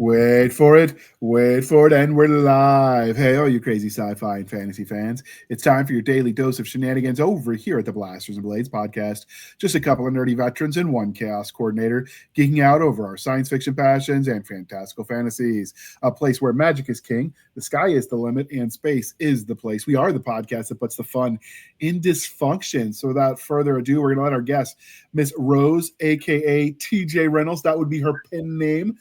wait for it, and we're live. Hey, all you crazy sci-fi and fantasy fans. It's time for your daily dose of shenanigans over here at the Blasters and Blades podcast. Just a couple of nerdy veterans and one chaos coordinator geeking out over our science fiction passions and fantastical fantasies. A place where magic is king, the sky is the limit, and space is the place. We are the podcast that puts the fun in dysfunction. So without further ado, we're going to let our guest, Miss Rose, a.k.a. TJ Reynolds, that would be her pen name.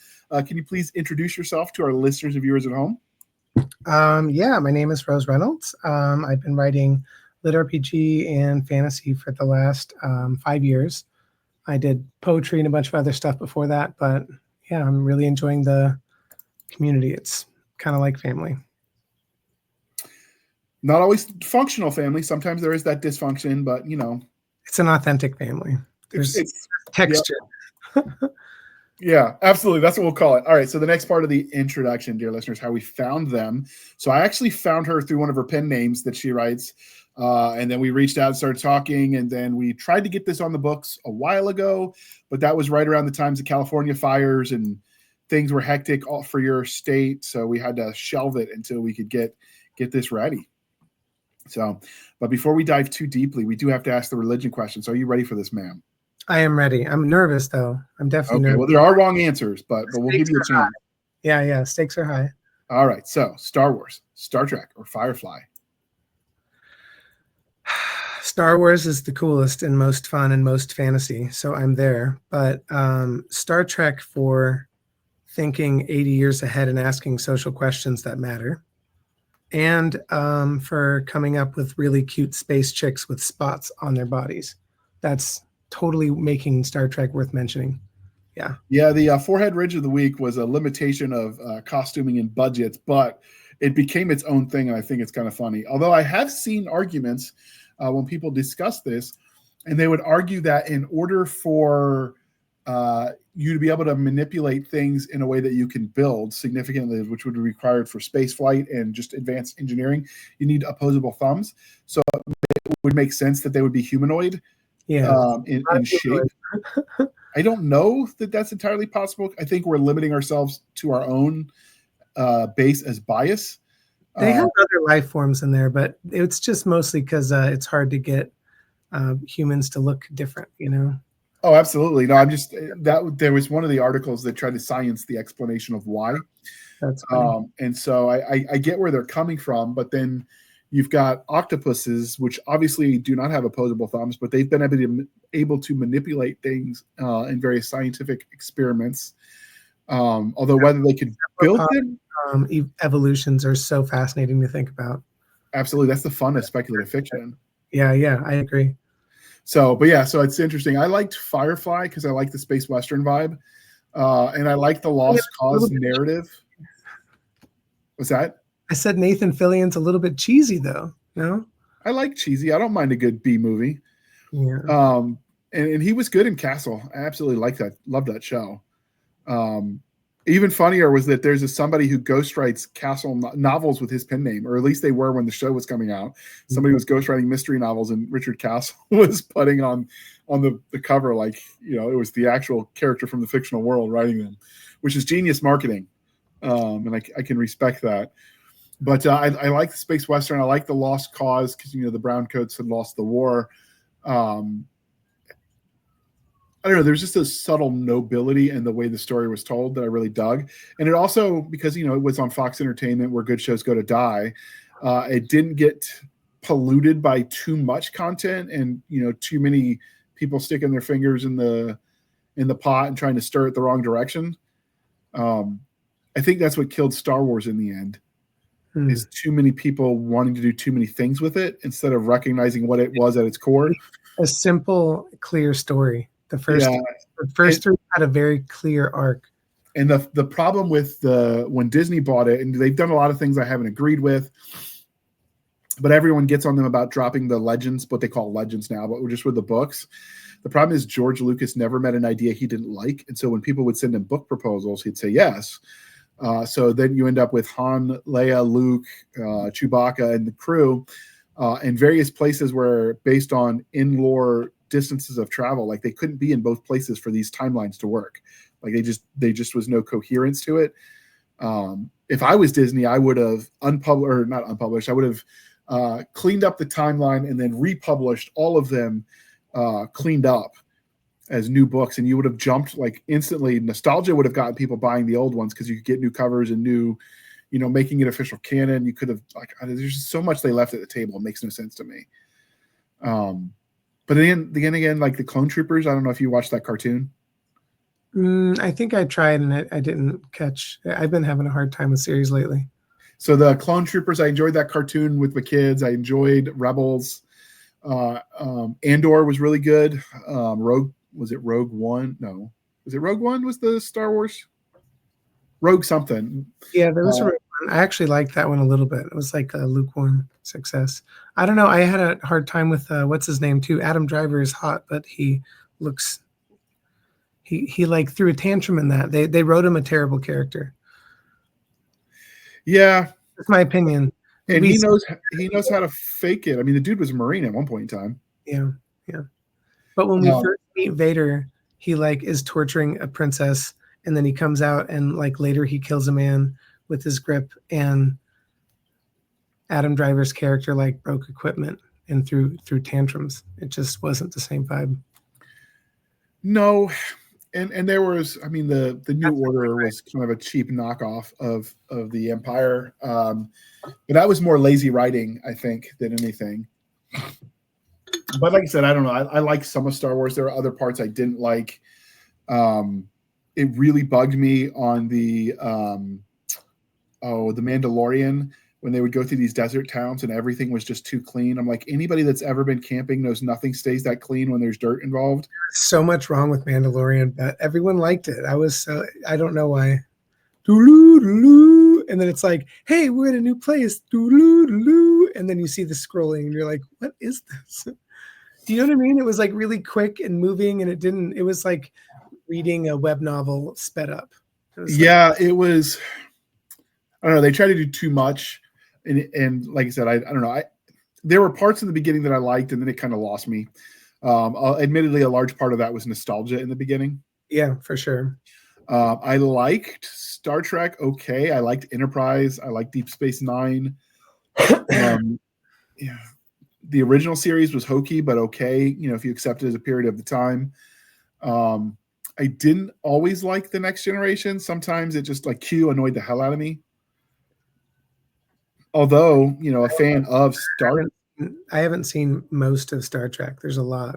Can you please introduce yourself to our listeners and viewers at home? Yeah, my name is Rose Reynolds. I've been writing LitRPG and fantasy for the last 5 years. I did poetry and a bunch of other stuff before that, but yeah, I'm really enjoying the community. It's kind of like family. Not always functional family. Sometimes there is that dysfunction, but you know. It's an authentic family. There's texture. Yeah. Yeah, absolutely. That's what we'll call it. All right. So the next part of the introduction, dear listeners, how we found them. So I actually found her through one of her pen names that she writes. And then we reached out and started talking. And then we tried to get this on the books a while ago, but that was right around the times of California fires and things were hectic for your state. So we had to shelve it until we could get this ready. So, but before we dive too deeply, we do have to ask the religion question. So are you ready for this, ma'am? I am ready. I'm nervous, though. I'm definitely nervous. Well, there are wrong answers, but we'll give you a chance. Yeah. Stakes are high. All right. So, Star Wars, Star Trek, or Firefly? Star Wars is the coolest and most fun and most fantasy, so I'm there. But Star Trek for thinking 80 years ahead and asking social questions that matter. And for coming up with really cute space chicks with spots on their bodies. That's totally making Star Trek worth mentioning. Yeah, the forehead ridge of the week was a limitation of costuming and budgets, but it became its own thing, and I think it's kind of funny. Although I have seen arguments when people discuss this, and they would argue that in order for you to be able to manipulate things in a way that you can build significantly, which would be required for space flight and just advanced engineering, you need opposable thumbs. So it would make sense that they would be humanoid. Yeah, in shape. I don't know that that's entirely possible. I think we're limiting ourselves to our own base as bias. They have other life forms in there, but it's just mostly because it's hard to get humans to look different, you know? Oh, absolutely. No, there was one of the articles that tried to science the explanation of why. That's funny. And so I get where they're coming from, but then you've got octopuses, which obviously do not have opposable thumbs, but they've been able to manipulate things in various scientific experiments. Although whether they could build them, evolutions are so fascinating to think about. Absolutely, that's the fun of speculative fiction. Yeah, I agree. So it's interesting. I liked Firefly because I like the space western vibe, and I like the Lost Cause narrative. What's that? I said Nathan Fillion's a little bit cheesy, though. No, I like cheesy. I don't mind a good B movie. Yeah. And he was good in Castle. I absolutely like that. Love that show. Even funnier was that there's somebody who ghostwrites Castle novels with his pen name, or at least they were when the show was coming out. Somebody was ghostwriting mystery novels, and Richard Castle was putting on the cover like, you know, it was the actual character from the fictional world writing them, which is genius marketing. And I can respect that. But I like the space western. I like the Lost Cause because, you know, the Browncoats had lost the war. I don't know. There's just a subtle nobility in the way the story was told that I really dug. And it also, because, you know, it was on Fox Entertainment where good shows go to die, it didn't get polluted by too much content and, you know, too many people sticking their fingers in the pot and trying to stir it the wrong direction. I think that's what killed Star Wars in the end. Is too many people wanting to do too many things with it instead of recognizing what it was at its core. A simple, clear story. The first three had a very clear arc. And the problem with when Disney bought it, and they've done a lot of things I haven't agreed with, but everyone gets on them about dropping the legends, what they call legends now, but just with the books. The problem is George Lucas never met an idea he didn't like. And so when people would send him book proposals, he'd say yes. So then you end up with Han, Leia, Luke, Chewbacca, and the crew in various places where, based on in-lore distances of travel, like they couldn't be in both places for these timelines to work. Like they just was no coherence to it. If I was Disney, I would have not unpublished. I would have cleaned up the timeline and then republished all of them cleaned up as new books, and you would have jumped like instantly. Nostalgia would have gotten people buying the old ones because you could get new covers and new, making it official canon. You could have there's just so much they left at the table. It makes no sense to me. But then again, like the Clone Troopers, I don't know if you watched that cartoon. I think I tried and I didn't catch. I've been having a hard time with series lately. So the Clone Troopers, I enjoyed that cartoon with the kids. I enjoyed Rebels. Andor was really good. Was it Rogue One? No. Was it Rogue One? Was the Star Wars? Rogue something. Yeah, there was a Rogue One. I actually liked that one a little bit. It was like a lukewarm success. I don't know. I had a hard time with what's his name too. Adam Driver is hot, but he looks he like threw a tantrum in that. They wrote him a terrible character. Yeah. That's my opinion. And he knows how to fake it. I mean, the dude was a Marine at one point in time. Yeah. But when we first meet Vader, he like is torturing a princess, and then he comes out and like later he kills a man with his grip, and Adam Driver's character like broke equipment and threw tantrums. It just wasn't the same vibe. No. And there was, I mean, the New Order was kind of a cheap knockoff of the Empire. But that was more lazy writing, I think, than anything. But like I said, I don't know. I like some of Star Wars. There are other parts I didn't like. It really bugged me on the Mandalorian, when they would go through these desert towns and everything was just too clean. I'm like, anybody that's ever been camping knows nothing stays that clean when there's dirt involved. So much wrong with Mandalorian, but everyone liked it. I don't know why. And then it's like, hey, we're in a new place. And then you see the scrolling and you're like, what is this? Do you know what I mean? It was like really quick and moving, and it was like reading a web novel sped up. It was, I don't know. They tried to do too much. And like I said, I don't know. There were parts in the beginning that I liked, and then it kind of lost me. Admittedly, a large part of that was nostalgia in the beginning. Yeah, for sure. I liked Star Trek. Okay. I liked Enterprise. I liked Deep Space Nine. Yeah. The original series was hokey, but okay. If you accept it as a period of the time. I didn't always like the Next Generation. Sometimes it just like Q annoyed the hell out of me. Although, a fan of Star Trek. I haven't seen most of Star Trek. There's a lot.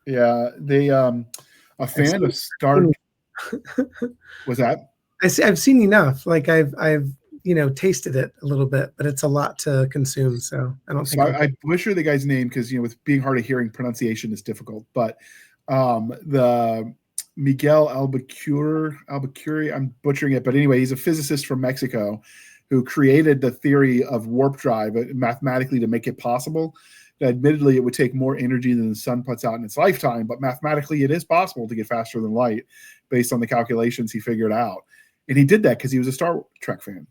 Yeah, a fan of Star was that? I've seen enough. Like I've tasted it a little bit, but it's a lot to consume. So I don't think I butcher the guy's name because with being hard of hearing, pronunciation is difficult. But the Miguel Albuquerque, I'm butchering it, but anyway, he's a physicist from Mexico who created the theory of warp drive mathematically to make it possible. Admittedly, it would take more energy than the sun puts out in its lifetime, but mathematically it is possible to get faster than light based on the calculations he figured out. And he did that because he was a Star Trek fan.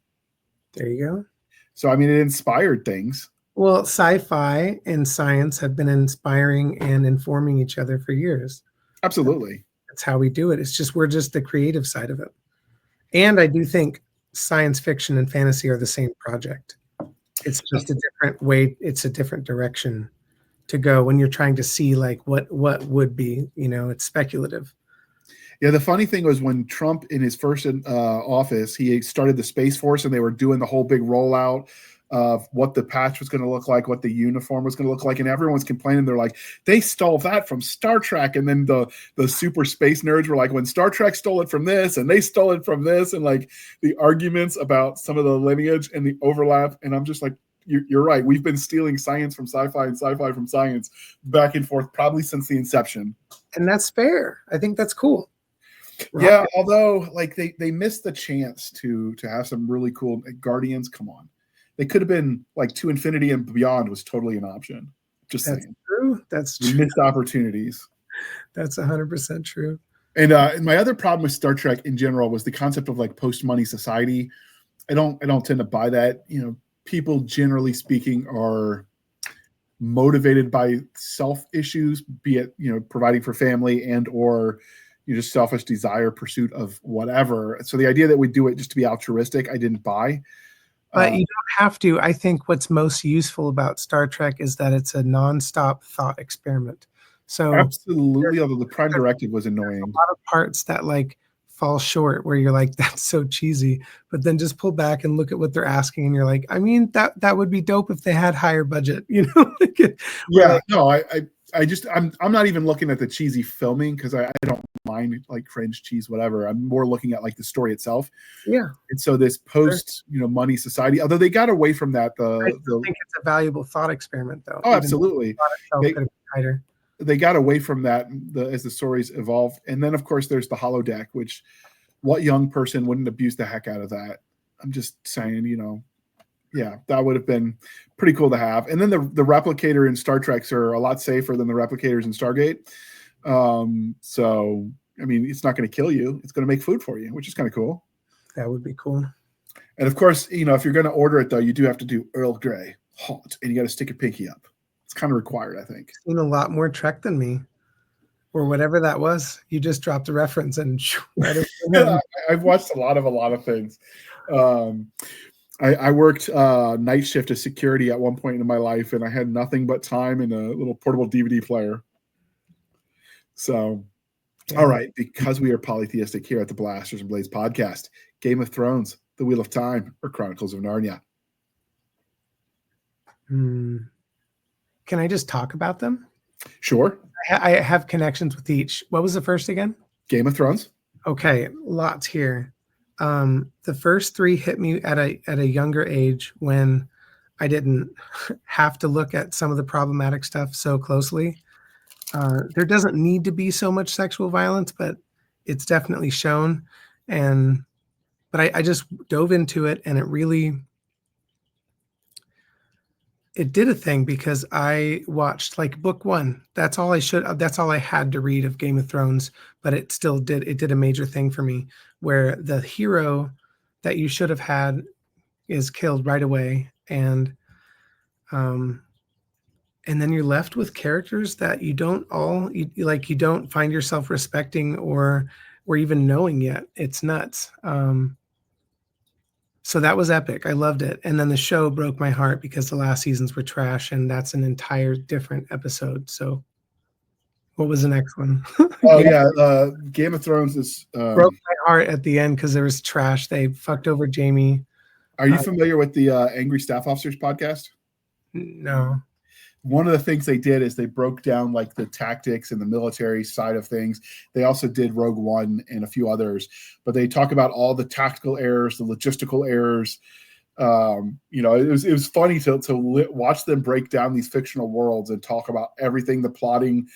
There you go. So, I mean, it inspired things. Well, sci-fi and science have been inspiring and informing each other for years. Absolutely. That's how we do it. We're just the creative side of it. And I do think science fiction and fantasy are the same project. It's just a different way. It's a different direction to go when you're trying to see like what would be, it's speculative. Yeah. The funny thing was when Trump in his first office, he started the Space Force and they were doing the whole big rollout of what the patch was going to look like, what the uniform was going to look like. And everyone's complaining. They're like, they stole that from Star Trek. And then the super space nerds were like, when Star Trek stole it from this and they stole it from this, and like the arguments about some of the lineage and the overlap. And I'm just like, you're right. We've been stealing science from sci-fi and sci-fi from science back and forth, probably since the inception. And that's fair. I think that's cool. Yeah. Although like they missed the chance to have some really cool Guardians. Come on. They could have been like To Infinity and Beyond was totally an option. Just saying. True. That's true. Missed opportunities. That's 100% true. And my other problem with Star Trek in general was the concept of like post-money society. I don't tend to buy that. People generally speaking are motivated by self issues, be it providing for family and or just selfish desire, pursuit of whatever. So the idea that we do it just to be altruistic, I didn't buy. But you don't have to. I think what's most useful about Star Trek is that it's a nonstop thought experiment. So absolutely, although the Prime Directive was annoying. A lot of parts that like fall short where you're like, that's so cheesy. But then just pull back and look at what they're asking, and you're like, I mean, that would be dope if they had higher budget, you know? Yeah, like, no, I'm not even looking at the cheesy filming because I don't mind like cringe cheese, whatever. I'm more looking at like the story itself. Yeah. And so this post, money society, although they got away from that. I think it's a valuable thought experiment, though. Oh, absolutely. They got away from that as the stories evolved. And then, of course, there's the holodeck, which what young person wouldn't abuse the heck out of that? I'm just saying, yeah, that would have been pretty cool to have. And then the replicator in Star Treks are a lot safer than the replicators in Stargate. So, I mean, it's not going to kill you. It's going to make food for you, which is kind of cool. That would be cool. And of course, if you're going to order it, though, you do have to do Earl Grey hot, and you got to stick your pinky up. It's kind of required, I think. You've seen a lot more Trek than me, or whatever that was. You just dropped a reference and I've watched a lot of things. I worked night shift as security at one point in my life, and I had nothing but time and a little portable DVD player. So, yeah. All right, because we are polytheistic here at the Blasters and Blades podcast, Game of Thrones, The Wheel of Time, or Chronicles of Narnia. Can I just talk about them? Sure. I have connections with each. What was the first again? Game of Thrones. Okay, lots here. The first three hit me at a younger age when I didn't have to look at some of the problematic stuff so closely. There doesn't need to be so much sexual violence, but it's definitely shown. But I just dove into it, and it did a thing because I watched like book one. That's all I had to read of Game of Thrones, but it did a major thing for me where the hero that you should have had is killed right away. And then you're left with characters that you don't find yourself respecting or even knowing yet. It's nuts. So that was epic. I loved it. And then the show broke my heart because the last seasons were trash, and that's an entire different episode. So what was the next one? Oh, yeah. Game of Thrones is... broke my heart at the end because there was trash. They fucked over Jamie. Are you familiar with the Angry Staff Officers podcast? No. One of the things they did is they broke down like the tactics and the military side of things. They also did Rogue One and a few others, but they talk about all the tactical errors, the logistical errors. It was funny to watch them break down these fictional worlds and talk about everything, the plotting,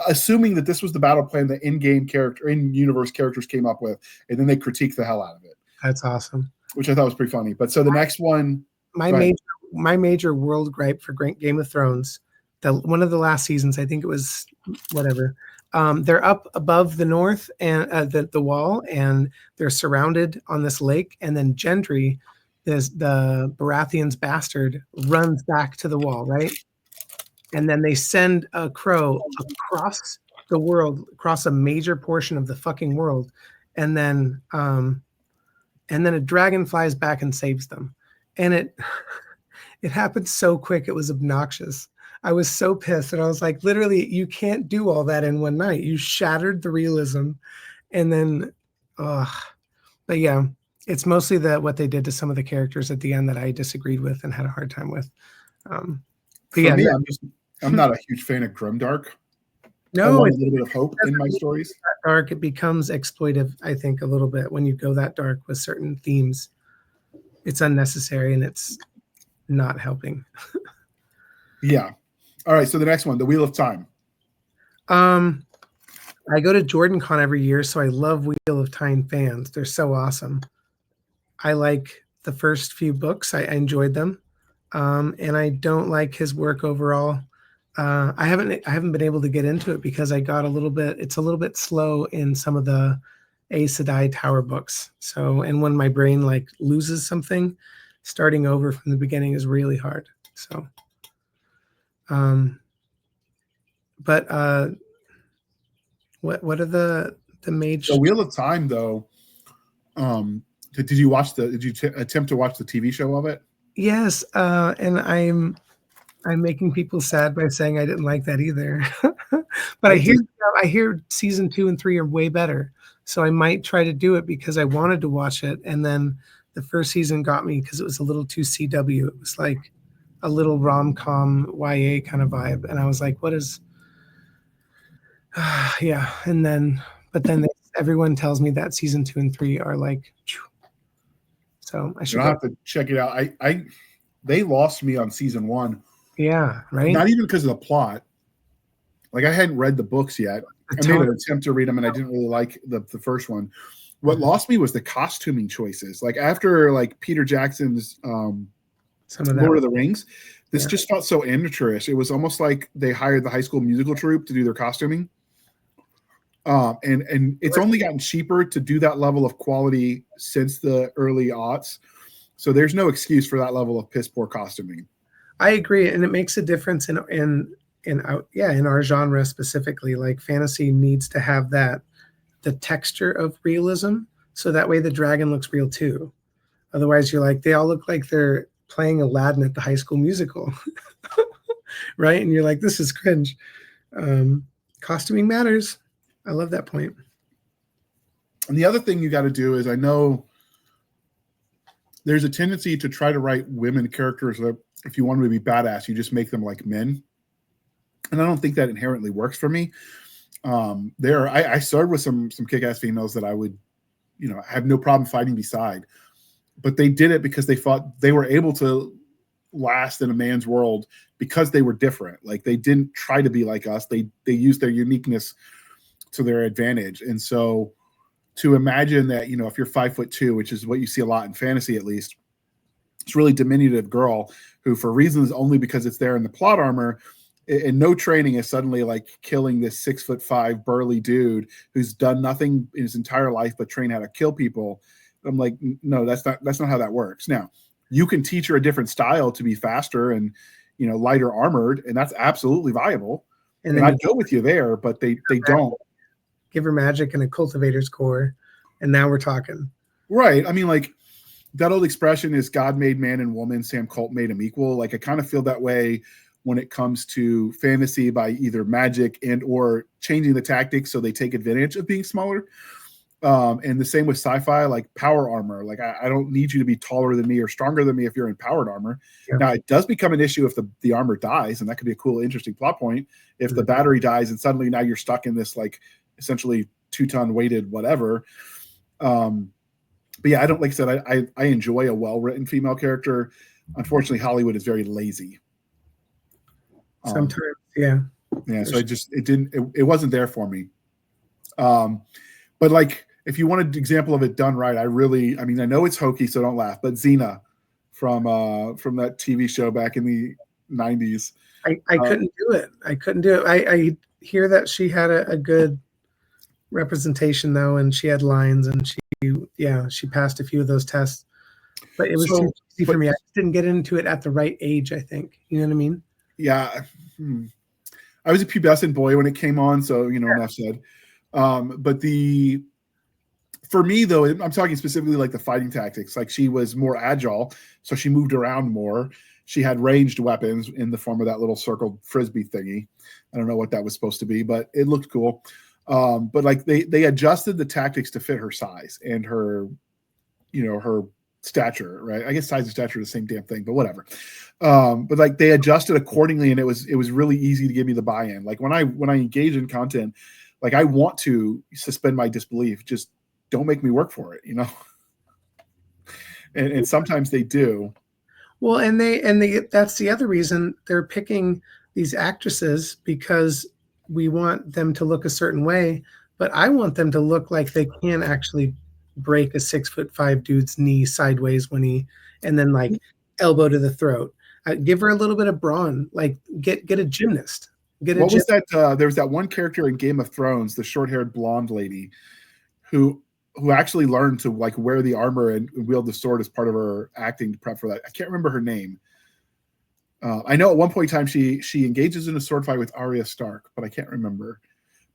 assuming that this was the battle plan that in-universe characters came up with, and then they critique the hell out of it. That's awesome. Which I thought was pretty funny. But so the next one, my major world gripe for Game of Thrones, one of the last seasons, I think it was whatever. They're up above the north and the wall, and they're surrounded on this lake. And then Gendry, the Baratheon's bastard, runs back to the wall, right? And then they send a crow across the world, across a major portion of the fucking world, and then a dragon flies back and saves them. And it happened so quick, it was obnoxious. I was so pissed, and I was like, literally, you can't do all that in one night. You shattered the realism. And then, but yeah, it's mostly what they did to some of the characters at the end that I disagreed with and had a hard time with. I'm not a huge fan of grimdark. No, I want a little bit of hope in my stories. Dark, it becomes exploitive, I think, a little bit when you go that dark with certain themes. It's unnecessary, and it's not helping. Yeah. All right. So the next one, The Wheel of Time. I go to JordanCon every year, so I love Wheel of Time fans. They're so awesome. I like the first few books. I enjoyed them. And I don't like his work overall. I haven't been able to get into it because it's a little bit slow in some of the Aes Sedai Tower books. So, and when my brain like loses something, starting over from the beginning is really hard. So, what are the the mage. The Wheel of Time, though. Did you watch Did you attempt to watch the TV show of it? Yes, and I'm making people sad by saying I didn't like that either. But I hear season 2 and 3 are way better, so I might try to do it because I wanted to watch it, and then the first season got me because it was a little too CW. It was like a little rom-com YA kind of vibe, and I was like, "What is?" Yeah, and then everyone tells me that season 2 and 3 are like. So I should have to check it out. They lost me on season 1. Yeah, right. Not even because of the plot. Like I hadn't read the books yet. I made an attempt to read them, and I didn't really like the first one. What lost me was the costuming choices. Like after like Peter Jackson's Lord of the Rings, this just felt so amateurish. It was almost like they hired the High School Musical troupe to do their costuming. And it's only gotten cheaper to do that level of quality since the early aughts. So there's no excuse for that level of piss poor costuming. I agree, and it makes a difference in our genre specifically. Like fantasy needs to have the texture of realism, so that way the dragon looks real too. Otherwise, you're like, they all look like they're playing Aladdin at the High School Musical, right? And you're like, this is cringe. Costuming matters. I love that point. And the other thing you got to do is, I know there's a tendency to try to write women characters that if you want them to be badass, you just make them like men. And I don't think that inherently works for me. I started with some kick-ass females that I would, have no problem fighting beside. But they did it because they thought they were able to last in a man's world because they were different. Like they didn't try to be like us. They used their uniqueness to their advantage. And so to imagine that, if you're 5'2", which is what you see a lot in fantasy, at least, it's really diminutive girl who, for reasons only because it's there in the plot armor and no training, is suddenly like killing this 6'5" burly dude who's done nothing in his entire life but train how to kill people. I'm like, no, that's not how that works. Now, you can teach her a different style to be faster and, lighter armored, and that's absolutely viable. And I'd go with you there, but they don't. Give her magic and a cultivator's core, and now we're talking. Right. I mean, like that old expression is God made man and woman, Sam Colt made them equal. Like I kind of feel that way when it comes to fantasy by either magic and or changing the tactics so they take advantage of being smaller. And the same with sci-fi, like power armor. Like I don't need you to be taller than me or stronger than me if you're in powered armor. Yeah. Now it does become an issue if the armor dies, and that could be a cool, interesting plot point. If the battery dies and suddenly now you're stuck in this like essentially 2-ton weighted whatever. But yeah, like I said, I enjoy a well-written female character. Unfortunately, Hollywood is very lazy. Sometimes, yeah. So it wasn't there for me. But like, if you want an example of it done right, I know it's hokey, so don't laugh, but Xena from that TV show back in the 90s. I couldn't do it. I hear that she had a good representation though, and she had lines, and she passed a few of those tests, but it was too easy for me. I just didn't get into it at the right age, I think. You know what I mean? Yeah. I was a pubescent boy when it came on, so enough said. But for me though, I'm talking specifically like the fighting tactics. Like she was more agile, so she moved around more. She had ranged weapons in the form of that little circled frisbee thingy. I don't know what that was supposed to be, but it looked cool. But like they adjusted the tactics to fit her size and her, her stature, right? I guess size and stature are the same damn thing, but whatever. But like they adjusted accordingly, and it was really easy to give me the buy-in. Like when I engage in content, like I want to suspend my disbelief. Just don't make me work for it, And sometimes they do. Well, and they that's the other reason they're picking these actresses, because we want them to look a certain way, but I want them to look like they can actually break a 6'5" dude's knee sideways and then like elbow to the throat. Give her a little bit of brawn, like get a gymnast. What was that? There was that one character in Game of Thrones, the short-haired blonde lady, who actually learned to like wear the armor and wield the sword as part of her acting prep for that. I can't remember her name. I know at one point in time she engages in a sword fight with Arya Stark, but I can't remember.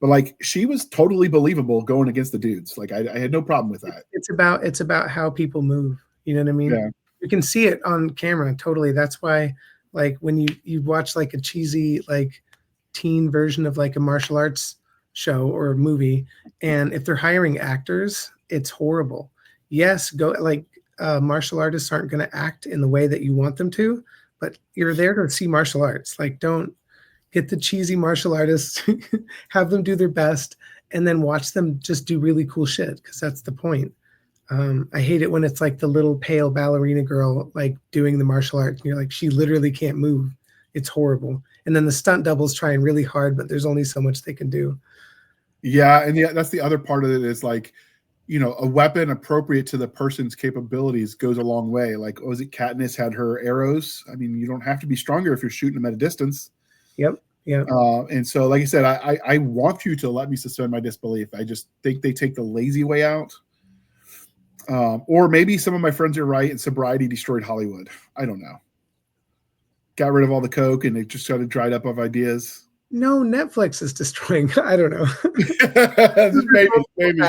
but like she was totally believable going against the dudes. Like I had no problem with that. It's about how people move. You know what I mean? Yeah. You can see it on camera totally. That's why, like, when you watch like a cheesy like teen version of like a martial arts show or a movie, and if they're hiring actors, it's horrible. Yes, go like martial artists aren't going to act in the way that you want them to, but you're there to see martial arts. Like, don't get the cheesy martial artists, have them do their best, and then watch them just do really cool shit, because that's the point. I hate it when it's like the little pale ballerina girl like doing the martial arts, and you're like, she literally can't move. It's horrible. And then the stunt doubles trying really hard, but there's only so much they can do. Yeah, and yeah, that's the other part of it is like, you know, a weapon appropriate to the person's capabilities goes a long way. Like, was it Katniss had her arrows? I mean, you don't have to be stronger if you're shooting them at a distance. Yep. Yeah. And so, like I said, I want you to let me suspend my disbelief. I just think they take the lazy way out. Or maybe some of my friends are right and sobriety destroyed Hollywood. I don't know. Got rid of all the coke and they just started dried up of ideas. No, Netflix is destroying. I don't know. maybe.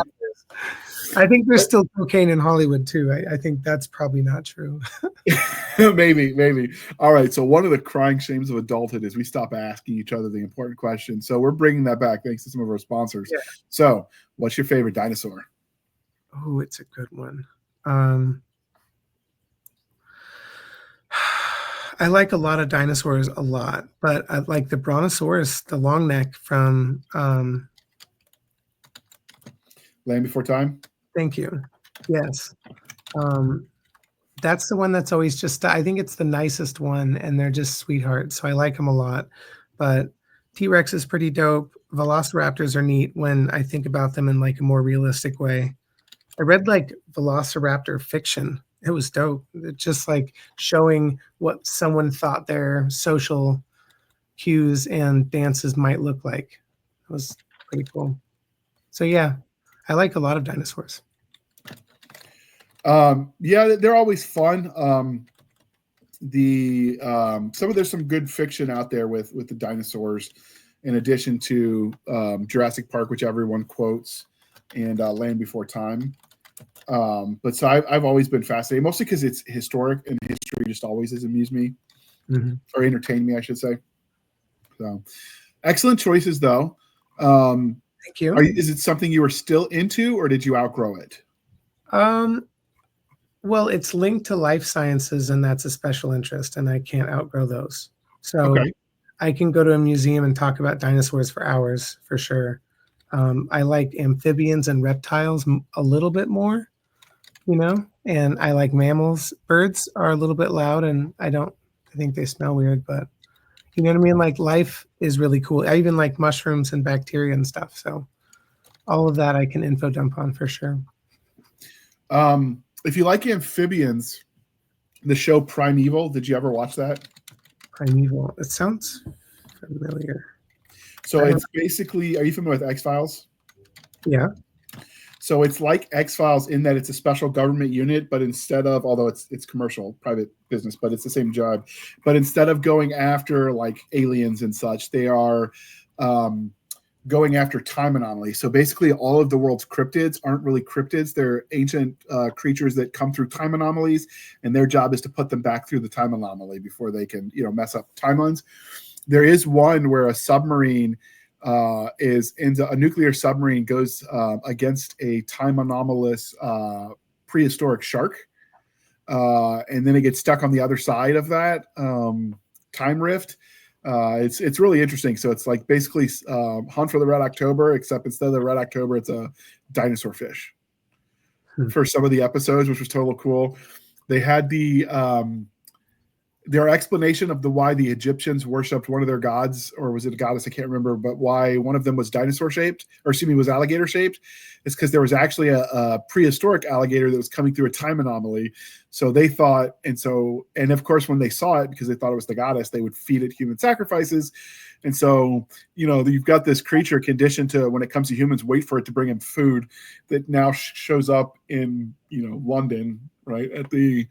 I think there's still cocaine in Hollywood too. I think that's probably not true. maybe. All right. So one of the crying shames of adulthood is we stop asking each other the important questions. So we're bringing that back thanks to some of our sponsors. Yeah. So what's your favorite dinosaur? Oh, it's a good one. I like a lot of dinosaurs a lot, but I like the Brontosaurus, the long neck from Land Before Time. Thank you. Yes. That's the one that's always just, I think it's the nicest one, and they're just sweethearts. So I like them a lot. But T-Rex is pretty dope. Velociraptors are neat when I think about them in like a more realistic way. I read like Velociraptor fiction. It was dope. It just like showing what someone thought their social cues and dances might look like. It was pretty cool. So yeah, I like a lot of dinosaurs. Yeah, they're always fun. There's some good fiction out there with the dinosaurs, in addition to Jurassic Park, which everyone quotes, and Land Before Time. But so I've always been fascinated, mostly because it's historic, and history just always has amused me, or entertained me, I should say. So, excellent choices, though. Thank you. Is it something you are still into, or did you outgrow it? Well, it's linked to life sciences, and that's a special interest, and I can't outgrow those. So okay. I can go to a museum and talk about dinosaurs for hours, for sure. I like amphibians and reptiles a little bit more, and I like mammals. Birds are a little bit loud, and I think they smell weird, but you know what I mean? Like, life is really cool. I even like mushrooms and bacteria and stuff. So all of that I can info dump on for sure. If you like amphibians, the show Primeval, did you ever watch that? Primeval. It sounds familiar. So it's basically, are you familiar with X-Files? Yeah. So it's like X-Files in that it's a special government unit, but instead of, although it's commercial, private business, but it's the same job. But instead of going after like aliens and such, they are going after time anomalies. So basically all of the world's cryptids aren't really cryptids. They're ancient creatures that come through time anomalies, and their job is to put them back through the time anomaly before they can, mess up timelines. There is one where a submarine a nuclear submarine goes against a time anomalous prehistoric shark. And then it gets stuck on the other side of that time rift. It's really interesting. So it's like basically Hunt for the Red October, except instead of the Red October, it's a dinosaur fish for some of the episodes, which was totally cool. They had their explanation of why the Egyptians worshipped one of their gods, or was it a goddess? I can't remember, but why one of them was dinosaur shaped, or excuse me, was alligator shaped. It's because there was actually a prehistoric alligator that was coming through a time anomaly. So they thought, and of course, when they saw it, because they thought it was the goddess, they would feed it human sacrifices. And so, you've got this creature conditioned to, when it comes to humans, wait for it to bring him food, that now shows up in, London, right, at the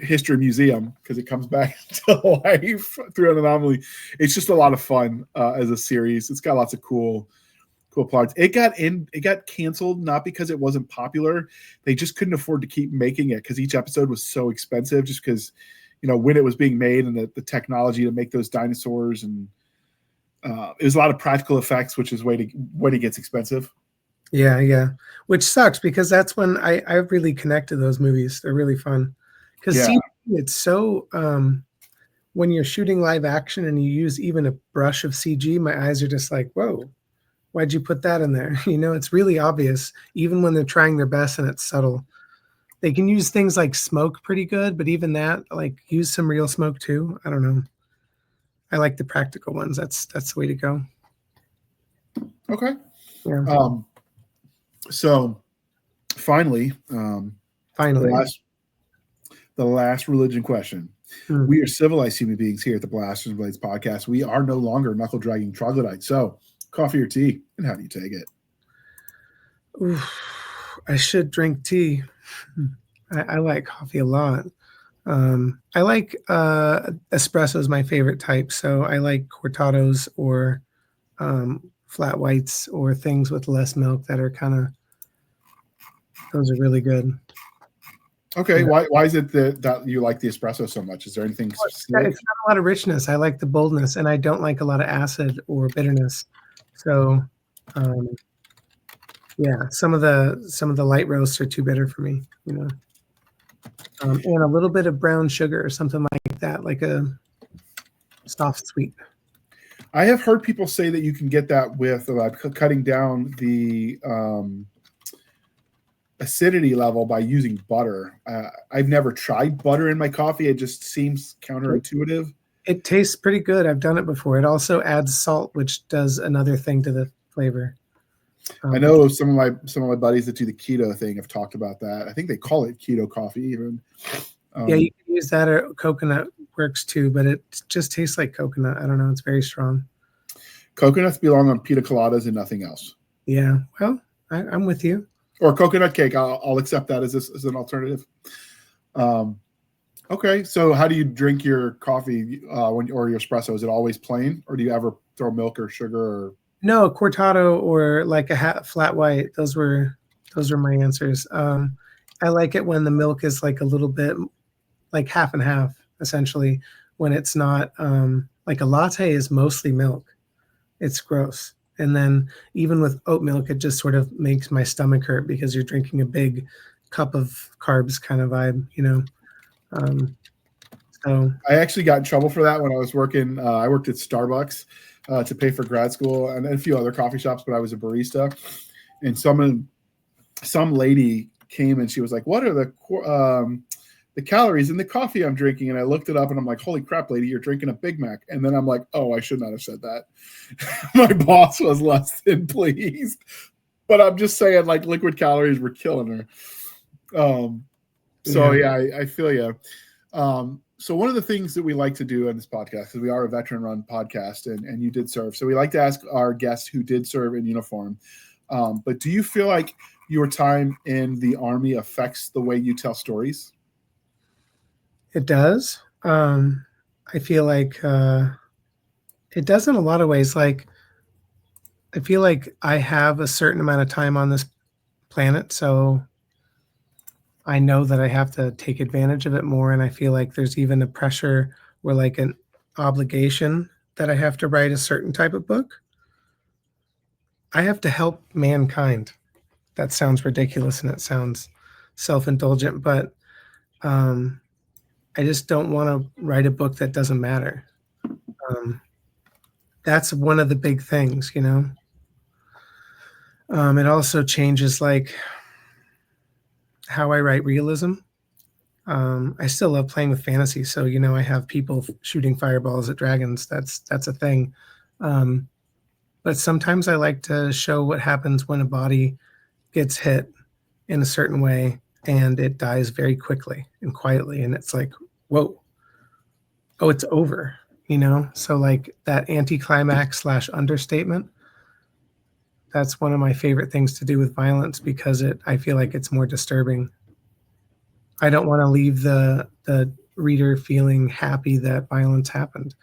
history museum, because it comes back to life through an anomaly. It's just a lot of fun as a series. It's got lots of cool Cool plots. It got canceled not because it wasn't popular. They just couldn't afford to keep making it because each episode was so expensive. Just because, when it was being made and the technology to make those dinosaurs, and it was a lot of practical effects, which is when it gets expensive. Yeah. Which sucks because that's when I really connect to those movies. They're really fun. Because it's so when you're shooting live action and you use even a brush of CG, my eyes are just like, whoa, why'd you put that in there? It's really obvious, even when they're trying their best and it's subtle. They can use things like smoke pretty good, but even that, like, use some real smoke too. I don't know. I like the practical ones. That's the way to go. Okay. Yeah. So finally, the last religion question. We are civilized human beings here at the Blasters and Blades podcast. We are no longer knuckle dragging troglodytes. So, coffee or tea, and how do you take it? Oof, I should drink tea. I like coffee a lot. I like espresso is my favorite type. So I like cortados or flat whites or things with less milk that are those are really good. Okay, yeah. Why is it that you like the espresso so much? Is there anything specific? It's got a lot of richness. I like the boldness, and I don't like a lot of acid or bitterness. So, yeah, some of the light roasts are too bitter for me, and a little bit of brown sugar or something like that, like a soft sweet. I have heard people say that you can get that with cutting down the acidity level by using butter. I've never tried butter in my coffee. It just seems counterintuitive. It tastes pretty good. I've done it before. It also adds salt, which does another thing to the flavor. I know some of my buddies that do the keto thing have talked about that. I think they call it keto coffee even. Yeah, you can use that, or coconut works too, but it just tastes like coconut. I don't know. It's very strong. Coconuts belong on pina coladas and nothing else. Yeah, well, I'm with you. Or coconut cake. I'll accept that as an alternative. Okay, so how do you drink your coffee or your espresso? Is it always plain, or do you ever throw milk or sugar? Or no, cortado or like a flat white. Those were my answers. I like it when the milk is like a little bit like half and half, essentially. When it's not like a latte is mostly milk. It's gross. And then even with oat milk, it just sort of makes my stomach hurt because you're drinking a big cup of carbs kind of vibe, So I actually got in trouble for that when I was working. I worked at Starbucks to pay for grad school and a few other coffee shops, but I was a barista. And some lady came and she was like, "What are the calories in the coffee I'm drinking?" And I looked it up and I'm like, "Holy crap, lady, you're drinking a Big Mac." And then I'm like, "Oh, I should not have said that." My boss was less than pleased, but I'm just saying, like, liquid calories were killing her. I feel you. So one of the things that we like to do on this podcast, because we are a veteran-run podcast, and you did serve, so we like to ask our guests who did serve in uniform. But do you feel like your time in the Army affects the way you tell stories? It does. I feel like it does in a lot of ways. Like, I feel like I have a certain amount of time on this planet, so I know that I have to take advantage of it more. And I feel like there's even a pressure or like an obligation that I have to write a certain type of book. I have to help mankind. That sounds ridiculous and it sounds self-indulgent, but I just don't want to write a book that doesn't matter. That's one of the big things, It also changes like how I write realism. I still love playing with fantasy, so I have people shooting fireballs at dragons. That's a thing. But sometimes I like to show what happens when a body gets hit in a certain way and it dies very quickly and quietly, and it's like, whoa, oh, it's over. So like that anticlimax / understatement, that's one of my favorite things to do with violence because I feel like it's more disturbing. I don't want to leave the reader feeling happy that violence happened.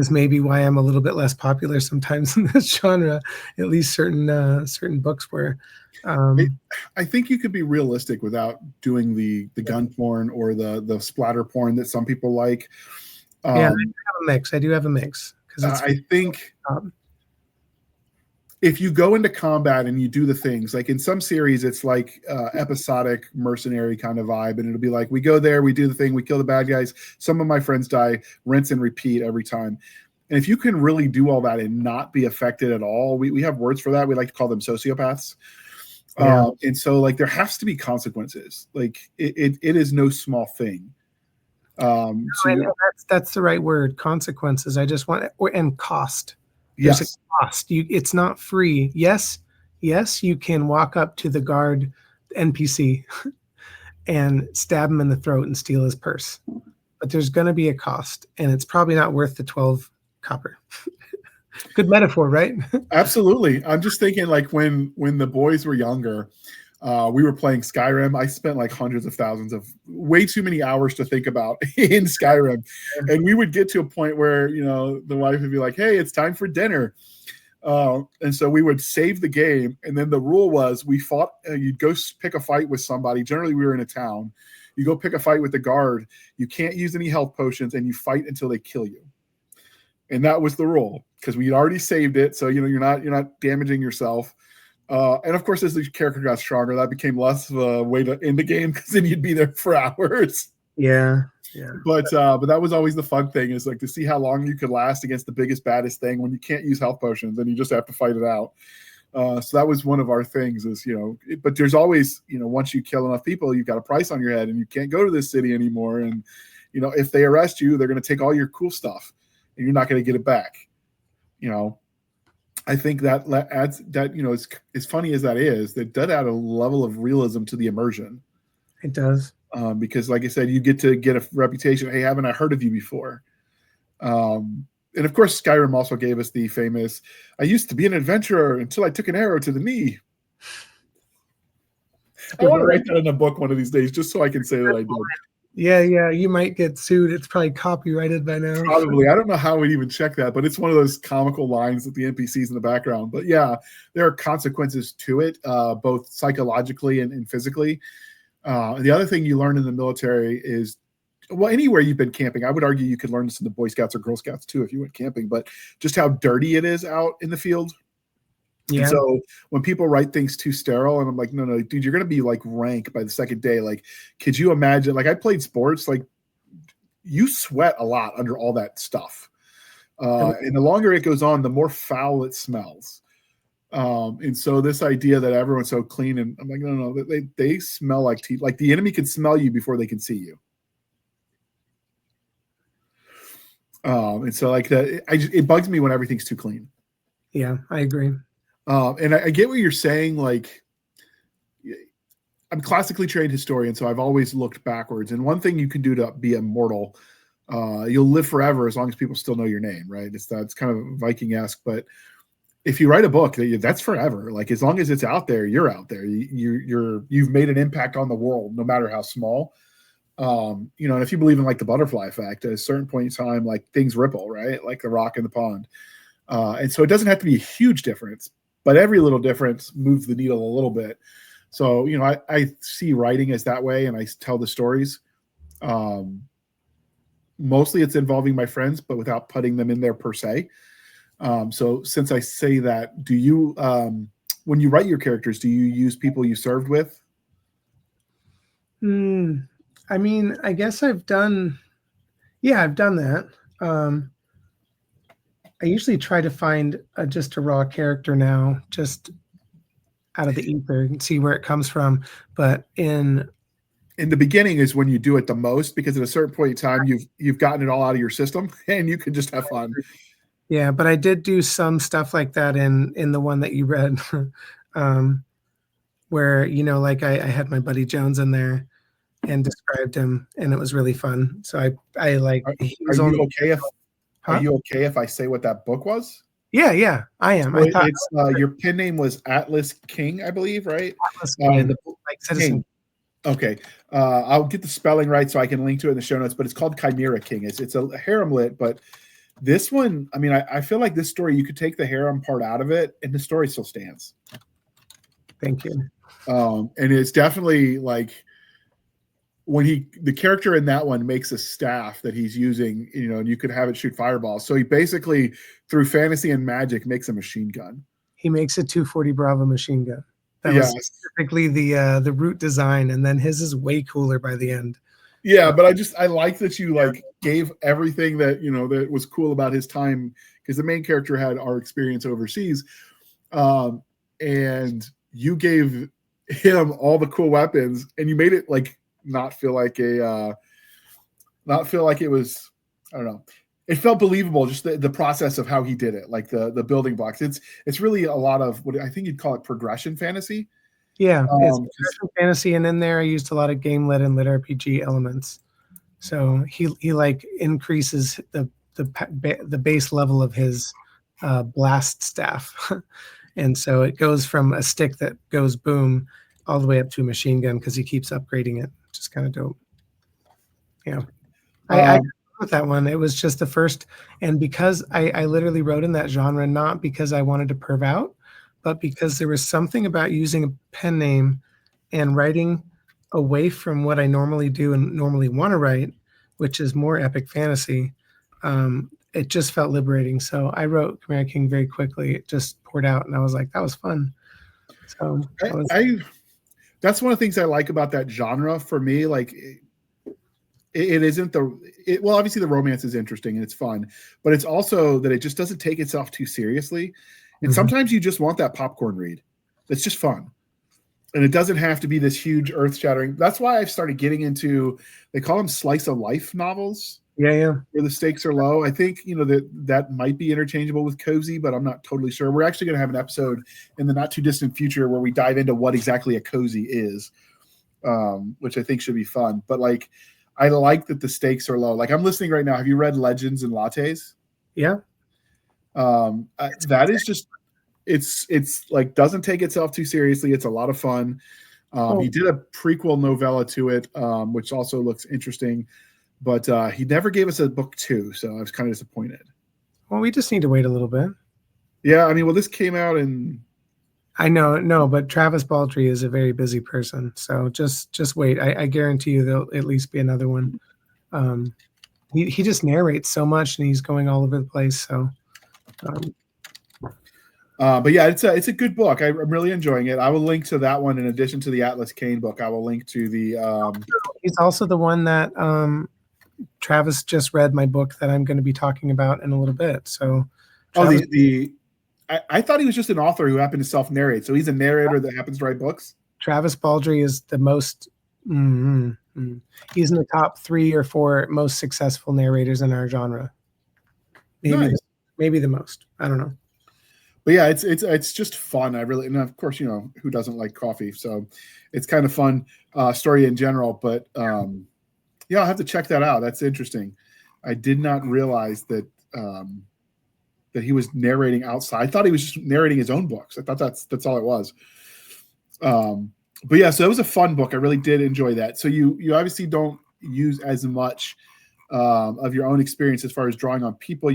is maybe why I'm a little bit less popular sometimes in this genre. At least certain books were. I think you could be realistic without doing the gun porn or the splatter porn that some people like. Yeah, I have a mix. I do have a mix because I think if you go into combat and you do the things like in some series, it's like episodic mercenary kind of vibe, and it'll be like we go there, we do the thing, we kill the bad guys. Some of my friends die, rinse and repeat every time. And if you can really do all that and not be affected at all, we have words for that. We like to call them sociopaths. Yeah. And so like there has to be consequences. Like it is no small thing. That's the right word, consequences. I just want and cost. There's yes. a cost. It's not free. Yes, you can walk up to the guard NPC and stab him in the throat and steal his purse. But there's going to be a cost, and it's probably not worth the 12 copper. Good metaphor, right? Absolutely. I'm just thinking like when the boys were younger, we were playing Skyrim. I spent like hundreds of thousands of way too many hours to think about in Skyrim. And we would get to a point where, the wife would be like, hey, it's time for dinner. And so we would save the game. And then the rule was we fought, you'd go pick a fight with somebody. Generally, we were in a town. You go pick a fight with the guard. You can't use any health potions, and you fight until they kill you. And that was the rule because we'd already saved it. So, you're not damaging yourself. And of course, as the character got stronger, that became less of a way to end the game because then you'd be there for hours. Yeah. But that was always the fun thing, is like to see how long you could last against the biggest, baddest thing when you can't use health potions and you just have to fight it out. So that was one of our things is, but there's always, once you kill enough people, you've got a price on your head and you can't go to this city anymore. And, if they arrest you, they're going to take all your cool stuff and you're not going to get it back. I think that adds that, as funny as that is, that does add a level of realism to the immersion. It does. Because like I said, you get to get a reputation. Hey, haven't I heard of you before? And of course, Skyrim also gave us the famous, I used to be an adventurer until I took an arrow to the knee. I want to write that in a book one of these days, just so I can say that I did. Yeah. You might get sued. It's probably copyrighted by now. Probably. I don't know how we'd even check that, but it's one of those comical lines that the NPCs in the background. But yeah, there are consequences to it, both psychologically and physically. The other thing you learn in the military is, well, anywhere you've been camping, I would argue you could learn this in the Boy Scouts or Girl Scouts too if you went camping, but just how dirty it is out in the field. Yeah. And so when people write things too sterile, and I'm like, no, dude, you're going to be like rank by the second day. Like, could you imagine? Like, I played sports. Like, you sweat a lot under all that stuff. And the longer it goes on, the more foul it smells. And so this idea that everyone's so clean, and I'm like, no, they smell like teeth. Like the enemy can smell you before they can see you. And so like that, it bugs me when everything's too clean. Yeah, I agree. And I get what you're saying. Like, I'm a classically trained historian, so I've always looked backwards. And one thing you can do to be immortal, you'll live forever as long as people still know your name, right? It's kind of Viking-esque, but if you write a book, that's forever. Like, as long as it's out there, you're out there. You've made an impact on the world, no matter how small. And if you believe in like the butterfly effect, at a certain point in time, like things ripple, right? Like the rock in the pond. And so it doesn't have to be a huge difference, but every little difference moves the needle a little bit. So, I see writing as that way, and I tell the stories. Mostly it's involving my friends, but without putting them in there per se. So since I say that, do you, when you write your characters, do you use people you served with? I mean, I guess I've done that. I usually try to find just a raw character now, just out of the ether, and see where it comes from. But in the beginning is when you do it the most, because at a certain point in time, you've gotten it all out of your system and you can just have fun. Yeah, but I did do some stuff like that in the one that you read, where, like I had my buddy Jones in there and described him, and it was really fun. So I like. Are you okay if I say what that book was? Yeah, I am. So it's your pen name was Atlas King, I believe, right? Atlas King, like Citizen King. Okay, I'll get the spelling right so I can link to it in the show notes. But it's called Chimera King. It's a harem lit, but This one, I mean, I feel like this story, you could take the harem part out of it and the story still stands. Thank you. And it's definitely like when the character in that one makes a staff that he's using, and you could have it shoot fireballs. So he basically, through fantasy and magic, makes a machine gun. He makes a 240 Bravo machine gun. That yes. was typically the root design, and then his is way cooler by the end. Yeah, but I like that you like gave everything that that was cool about his time, because the main character had our experience overseas, and you gave him all the cool weapons, and you made it like not feel like it was, I don't know. It felt believable, just the process of how he did it, like the building blocks. It's really a lot of what I think you'd call it progression fantasy. Yeah, it's progression fantasy, and in there I used a lot of game lit and LitRPG elements. So he like increases the base level of his blast staff, and so it goes from a stick that goes boom all the way up to a machine gun because he keeps upgrading it, which is kind of dope. Yeah, I with that one. It was just the first, and because I literally wrote in that genre not because I wanted to perv out, but because there was something about using a pen name and writing away from what I normally do and normally want to write, which is more epic fantasy. It just felt liberating. So I wrote Chimera King very quickly. It just poured out, and I was like, that was fun. So that's one of the things I like about that genre for me. Like, it isn't well, obviously the romance is interesting and it's fun, but it's also that it just doesn't take itself too seriously. And sometimes you just want that popcorn read. It's just fun. And it doesn't have to be this huge earth-shattering. That's why I've started getting into, they call them slice of life novels. Yeah. Where the stakes are low. I think, that might be interchangeable with cozy, but I'm not totally sure. We're actually going to have an episode in the not too distant future where we dive into what exactly a cozy is, which I think should be fun. But like, I like that the stakes are low. Like, I'm listening right now. Have you read Legends and Lattes? Yeah. That is just, it's like, doesn't take itself too seriously. It's a lot of fun. He did a prequel novella to it, which also looks interesting, but he never gave us a book 2, so I was kind of disappointed. Well, we just need to wait a little bit. Yeah, I mean, well, this came out in... I know, no, but Travis Baldry is a very busy person, so just wait. I guarantee you there'll at least be another one. He just narrates so much, and he's going all over the place. So, but yeah, it's a good book. I'm really enjoying it. I will link to that one in addition to the Atlas Kane book. I will link to the. He's also the one that Travis just read my book that I'm going to be talking about in a little bit. So, Travis, I thought he was just an author who happened to self-narrate. So he's a narrator that happens to write books. Travis Baldry is the most. He's in the top 3 or 4 most successful narrators in our genre. Maybe the most. I don't know. But yeah, it's just fun. And of course, who doesn't like coffee? So it's kind of fun story in general. But yeah, I'll have to check that out. That's interesting. I did not realize that that he was narrating outside. I thought he was just narrating his own books. I thought that's all it was. But yeah, so it was a fun book. I really did enjoy that. So you obviously don't use as much of your own experience as far as drawing on people,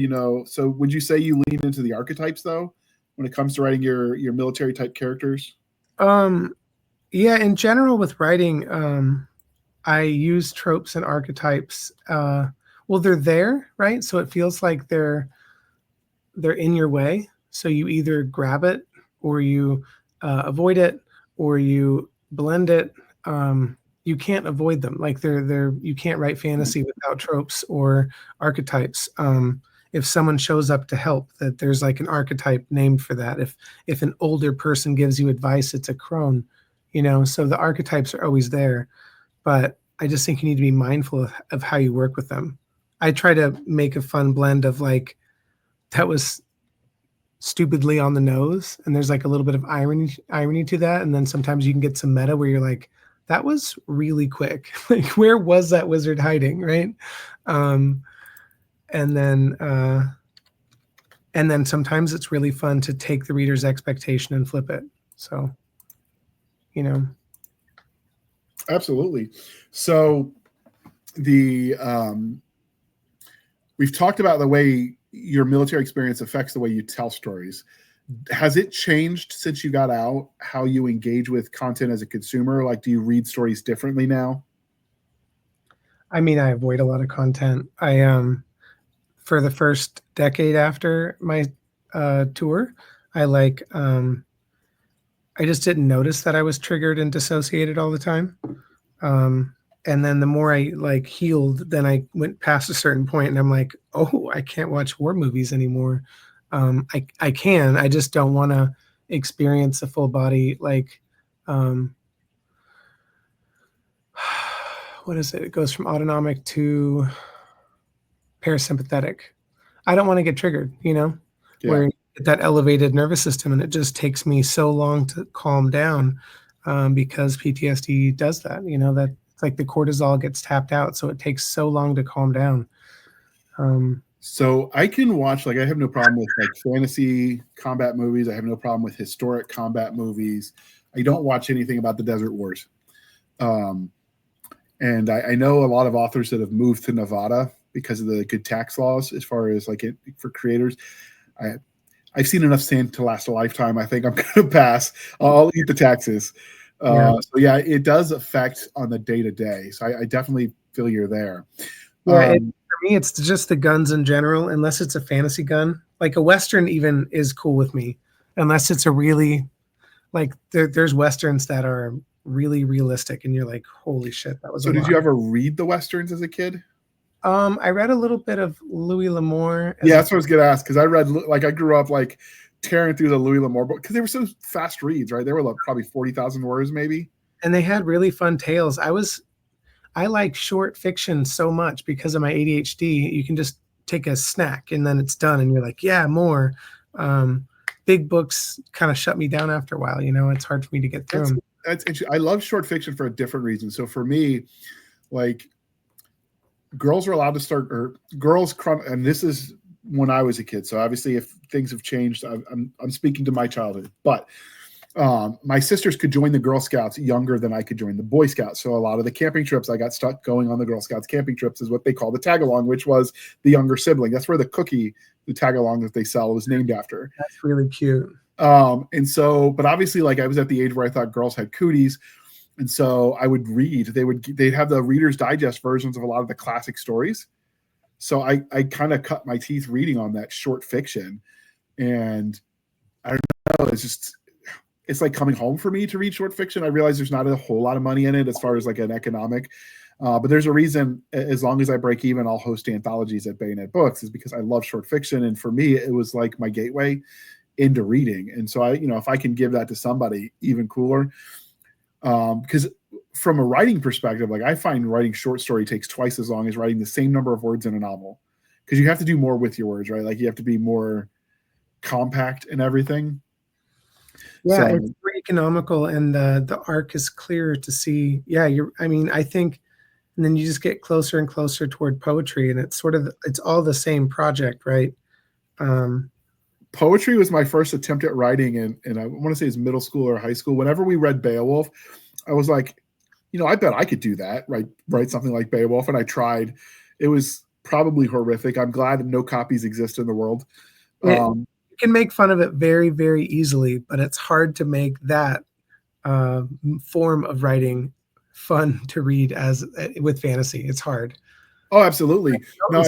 So would you say you lean into the archetypes though, when it comes to writing your military type characters? Yeah, in general with writing, I use tropes and archetypes. Well, they're there, right? So it feels like they're in your way. So you either grab it or you avoid it or you blend it. You can't avoid them. Like you can't write fantasy without tropes or archetypes. If someone shows up to help, that there's like an archetype named for that. If an older person gives you advice, it's a crone, so the archetypes are always there. But I just think you need to be mindful of how you work with them. I try to make a fun blend of like, that was stupidly on the nose, and there's like a little bit of irony to that. And then sometimes you can get some meta where you're like, that was really quick. Like, where was that wizard hiding, right? And then sometimes it's really fun to take the reader's expectation and flip it. So, Absolutely. So we've talked about the way, your military experience affects the way you tell stories. Has it changed since you got out, how you engage with content as a consumer? Like, do you read stories differently now? I mean, I avoid a lot of content. For the first decade after my tour, I I just didn't notice that I was triggered and dissociated all the time. And then the more I healed, then I went past a certain point and I'm like, oh, I can't watch war movies anymore. I can, I just don't want to experience a full body, what is it? It goes from autonomic to parasympathetic. I don't want to get triggered, where you get that elevated nervous system, and it just takes me so long to calm down, because PTSD does that. That it's like the cortisol gets tapped out, so it takes so long to calm down. So I can watch, I have no problem with fantasy combat movies. I have no problem with historic combat movies. I don't watch anything about the Desert Wars. And I know a lot of authors that have moved to Nevada because of the good tax laws as far as for creators. I've seen enough sand to last a lifetime. I think I'm going to pass. I'll eat the taxes. So yeah, it does affect on the day to day. So I definitely feel you're there. Yeah, for me, it's just the guns in general. Unless it's a fantasy gun, like a Western, even is cool with me. Unless it's a really there's Westerns that are really realistic, and you're like, holy shit, that was. So did you ever read the Westerns as a kid? I read a little bit of Louis L'Amour. Yeah, that's what I was gonna ask, because I read I grew up tearing through the Louis L'Amour book because they were so fast reads, right? They were probably 40,000 words maybe. And they had really fun tales. I like short fiction so much because of my ADHD. You can just take a snack and then it's done, and you're like, yeah, more. Big books kind of shut me down after a while. It's hard for me to get through them. That's interesting. I love short fiction for a different reason. So for me, girls are allowed to start, or girls, and this is when I was a kid. So obviously, if things have changed, I'm speaking to my childhood. But my sisters could join the Girl Scouts younger than I could join the Boy Scouts. So a lot of the camping trips, I got stuck going on the Girl Scouts camping trips, is what they call the tag along, which was the younger sibling. That's where the cookie, the tag along that they sell, was named after. That's really cute. And so, but obviously, I was at the age where I thought girls had cooties. And so I would read, they'd have the Reader's Digest versions of a lot of the classic stories. So I kind of cut my teeth reading on that short fiction. And I don't know, it's like coming home for me to read short fiction. I realize there's not a whole lot of money in it as far as an economic, but there's a reason, as long as I break even, I'll host anthologies at Bayonet Books, is because I love short fiction. And for me, it was like my gateway into reading. And so if I can give that to somebody, even cooler. Because from a writing perspective, I find writing short story takes twice as long as writing the same number of words in a novel, because you have to do more with your words, right? You have to be more compact and everything. Yeah, so it's more economical, and the arc is clearer to see. Yeah, I think, and then you just get closer and closer toward poetry, and it's all the same project, right? Poetry was my first attempt at writing, and I want to say it's middle school or high school. Whenever we read Beowulf, I was like, I bet I could do that, right? Write something like Beowulf. And I tried. It was probably horrific. I'm glad that no copies exist in the world. You can make fun of it very, very easily, but it's hard to make that form of writing fun to read with fantasy. It's hard. Oh, absolutely. No,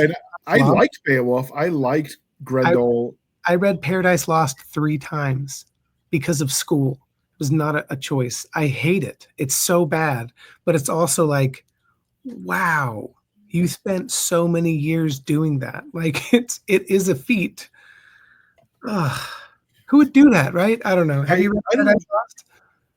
I liked Beowulf. I liked Grendel. I read Paradise Lost 3 times because of school. It was not a choice. I hate it. It's so bad, but it's also like, wow, you spent so many years doing that. It is a feat. Ugh. Who would do that, right? I don't know. Have you read Paradise Lost?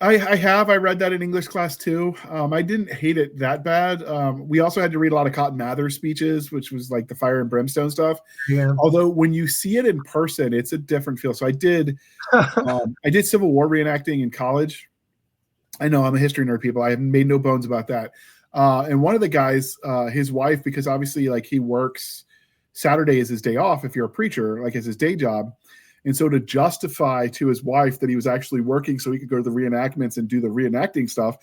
I have. I read that in English class too. I didn't hate it that bad. We also had to read a lot of Cotton Mather's speeches, which was the fire and brimstone stuff. Yeah. Although when you see it in person, it's a different feel. So I did Civil War reenacting in college. I know I'm a history nerd, people. I have made no bones about that. And one of the guys, his wife, because obviously he works, Saturday is his day off if you're a preacher, it's his day job. And so to justify to his wife that he was actually working so he could go to the reenactments and do the reenacting stuff,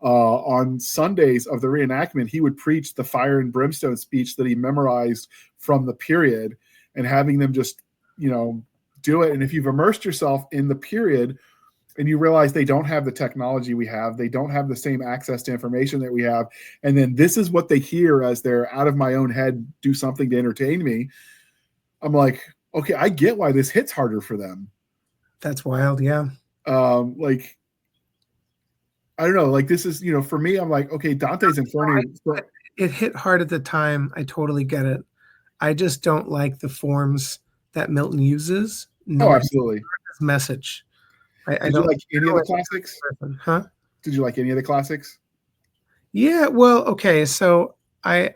on Sundays of the reenactment, he would preach the fire and brimstone speech that he memorized from the period. and having them just, do it. And if you've immersed yourself in the period and you realize they don't have the technology we have, they don't have the same access to information that we have, and then this is what they hear as they're out of my own head do something to entertain me, I'm like, okay, I get why this hits harder for them. That's wild. Yeah. Like, I don't know, like this is, for me, I'm like, okay, Dante's Inferno. It hit hard at the time. I totally get it. I just don't like the forms that Milton uses. Oh, absolutely. His message. Did you like any of the classics? Huh? Did you like any of the classics? Yeah, well, okay. So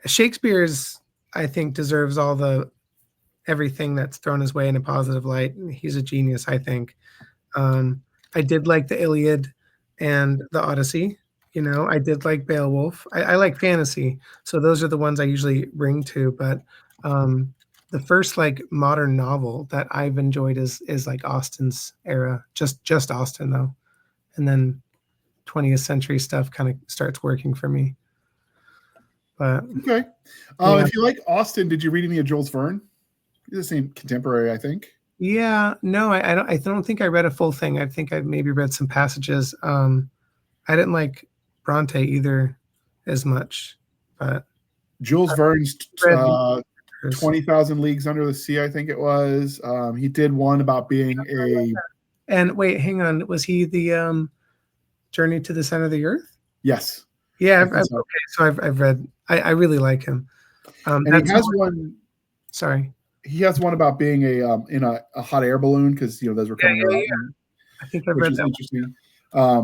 Shakespeare's, I think, deserves everything that's thrown his way in a positive light. He's a genius, I think. I did like the Iliad and the Odyssey. I did like Beowulf. I like fantasy, so those are the ones I usually bring to. But the first like modern novel that I've enjoyed is like Austen's era, just Austen though, and then 20th century stuff kind of starts working for me. But okay, yeah. If you like Austen, did you read any of Jules Verne? He's the same contemporary, I think. Yeah, no, I don't think I read a full thing. I think I maybe read some passages. I didn't like Bronte either as much, but Jules Verne's 20,000 Leagues Under the Sea, I think it was. He did one about being a. And wait, hang on. Was he the Journey to the Center of the Earth? Yes. Yeah. I've read. I really like him. And he has one. Sorry. He has one about being in a hot air balloon because those were coming out. Yeah. I think I've read that. Interesting.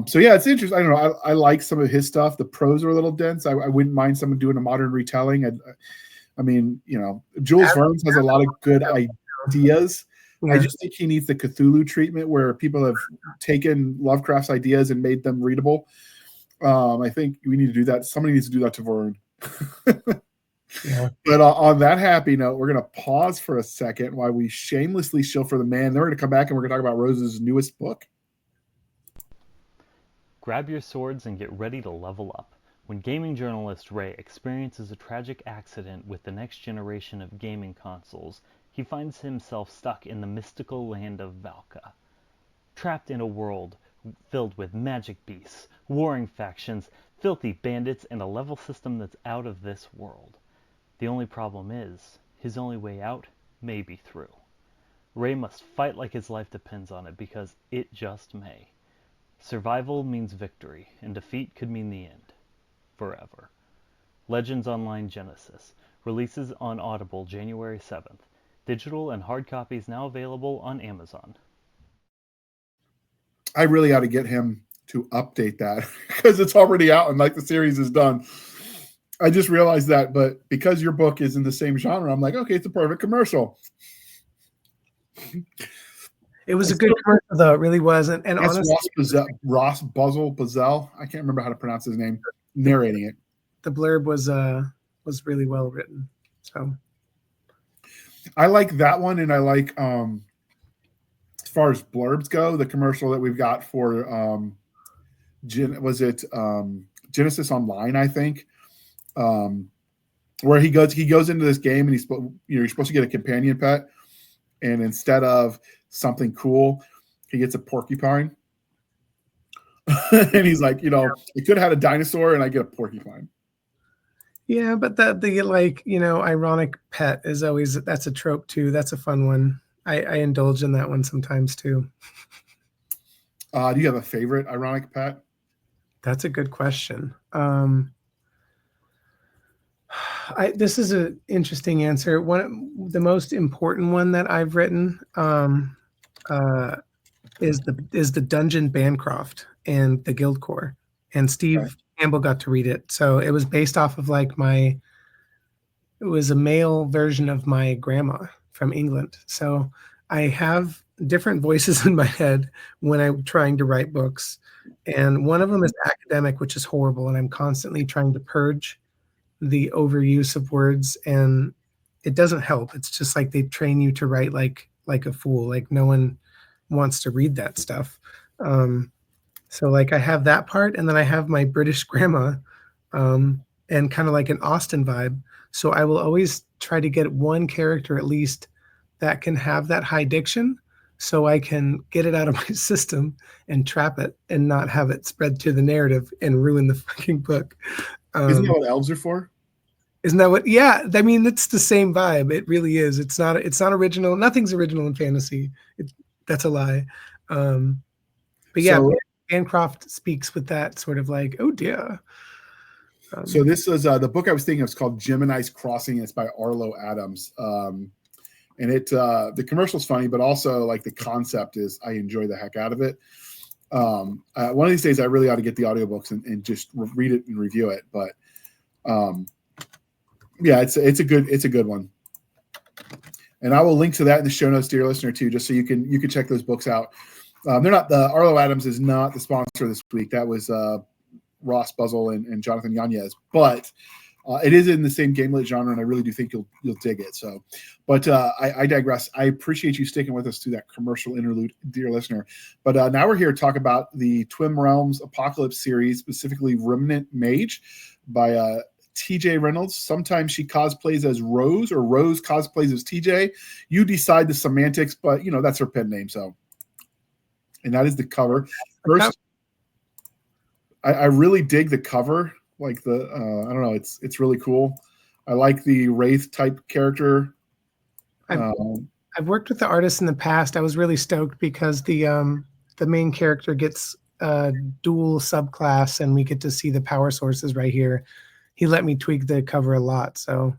So yeah, it's interesting. I don't know. I like some of his stuff. The prose are a little dense. I wouldn't mind someone doing a modern retelling. I mean, Jules Verne has a lot of good ideas. Yeah. I just think he needs the Cthulhu treatment where people have taken Lovecraft's ideas and made them readable. I think we need to do that. Somebody needs to do that to Verne. Yeah. But on that happy note, we're going to pause for a second while we shamelessly shill for the man. Then we're going to come back and we're going to talk about Rose's newest book. Grab your swords and get ready to level up. When gaming journalist Ray experiences a tragic accident with the next generation of gaming consoles, he finds himself stuck in the mystical land of Valka. Trapped in a world filled with magic beasts, warring factions, filthy bandits, and a level system that's out of this world. The only problem is, his only way out may be through. Ray must fight like his life depends on it because it just may. Survival means victory, and defeat could mean the end. Forever. Legends Online Genesis. Releases on Audible January 7th. Digital and hard copies now available on Amazon. I really ought to get him to update that because it's already out and like the series is done. I just realized that, but because your book is in the same genre, I'm like, okay, it's a perfect commercial. It was a good commercial, though. It really was. And honestly, Ross Buzzell, I can't remember how to pronounce his name, narrating it. The blurb was really well written. So I like that one, and I like as far as blurbs go, the commercial that we've got for Genesis Online, I think. Where he goes into this game and you're supposed to get a companion pet, and instead of something cool, he gets a porcupine. And he's like, it could have had a dinosaur and I get a porcupine. Yeah, but the ironic pet is always, that's a trope too. That's a fun one. I indulge in that one sometimes too. Do you have a favorite ironic pet? That's a good question. This is an interesting answer. The most important one that I've written is the Dungeon Bancroft and the Guildcore, and Steve Campbell got to read it. So it was based off of it was a male version of my grandma from England. So I have different voices in my head when I'm trying to write books, and one of them is academic, which is horrible, and I'm constantly trying to purge the overuse of words, and it doesn't help. It's just like they train you to write like a fool. Like no one wants to read that stuff. So like I have that part, and then I have my British grandma, and kind of like an Austen vibe. So I will always try to get one character at least that can have that high diction, so I can get it out of my system and trap it and not have it spread to the narrative and ruin the fucking book. Isn't that what elves are for? Isn't that what? Yeah, I mean, it's the same vibe. It really is. It's not original. Nothing's original in fantasy. That's a lie. But yeah, So, Bancroft speaks with that sort of like, oh dear. So this is the book I was thinking of. It's called Gemini's Crossing. It's by Arlo Adams. And it the commercial's funny, but also like the concept is I enjoy the heck out of it. One of these days I really ought to get the audiobooks and just read it and review it. But yeah, it's a good one. And I will link to that in the show notes, dear listener, too, just so you can check those books out. They're not Arlo Adams is not the sponsor this week. That was Ross Buzzle and Jonathan Yanez, but it is in the same gamelit genre, and I really do think you'll dig it. So, but I digress. I appreciate you sticking with us through that commercial interlude, dear listener. But now we're here to talk about the Twin Realms Apocalypse series, specifically Remnant Mage by TJ Reynolds. Sometimes she cosplays as Rose, or Rose cosplays as TJ. You decide the semantics, but that's her pen name. So, and that is the cover. First, I really dig the cover. Like the I don't know, it's really cool. I like the Wraith type character. I've worked with the artist in the past. I was really stoked because the main character gets a dual subclass, and we get to see the power sources right here. He let me tweak the cover a lot, so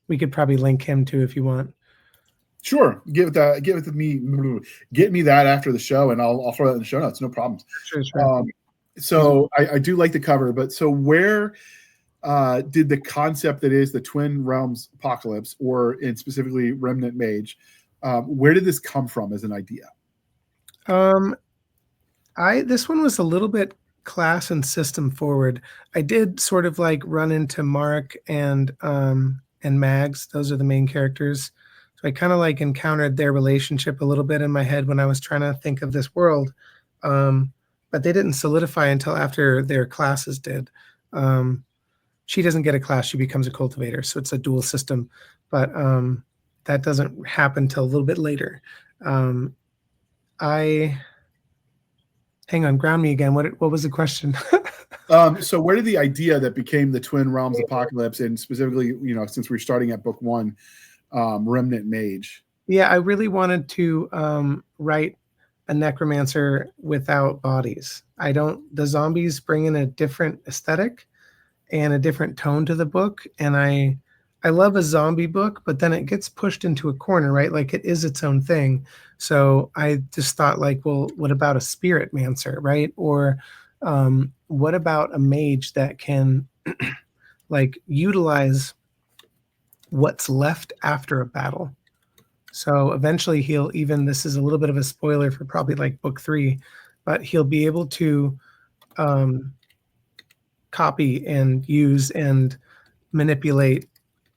we could probably link him too if you want. Sure, get me that after the show, and I'll throw that in the show notes. No problems. Sure. So I do like the cover, but so where did the concept that is the Twin Realms Apocalypse, or in specifically Remnant Mage, where did this come from as an idea? This one was a little bit class and system forward. I did sort of like run into Mark and Mags. Those are the main characters. So I kind of like encountered their relationship a little bit in my head when I was trying to think of this world. But they didn't solidify until after their classes did. She doesn't get a class, she becomes a cultivator. So it's a dual system, but that doesn't happen till a little bit later. Hang on, ground me again. What was the question? So where did the idea that became the Twin Realms Apocalypse, and specifically, since we're starting at book 1, Remnant Mage? Yeah, I really wanted to write a necromancer without bodies. The zombies bring in a different aesthetic and a different tone to the book. And I love a zombie book, but then it gets pushed into a corner, right? Like it is its own thing. So I just thought like, well, what about a spirit mancer, right? Or what about a mage that can like utilize what's left after a battle? So eventually this is a little bit of a spoiler for probably like book 3, but he'll be able to copy and use and manipulate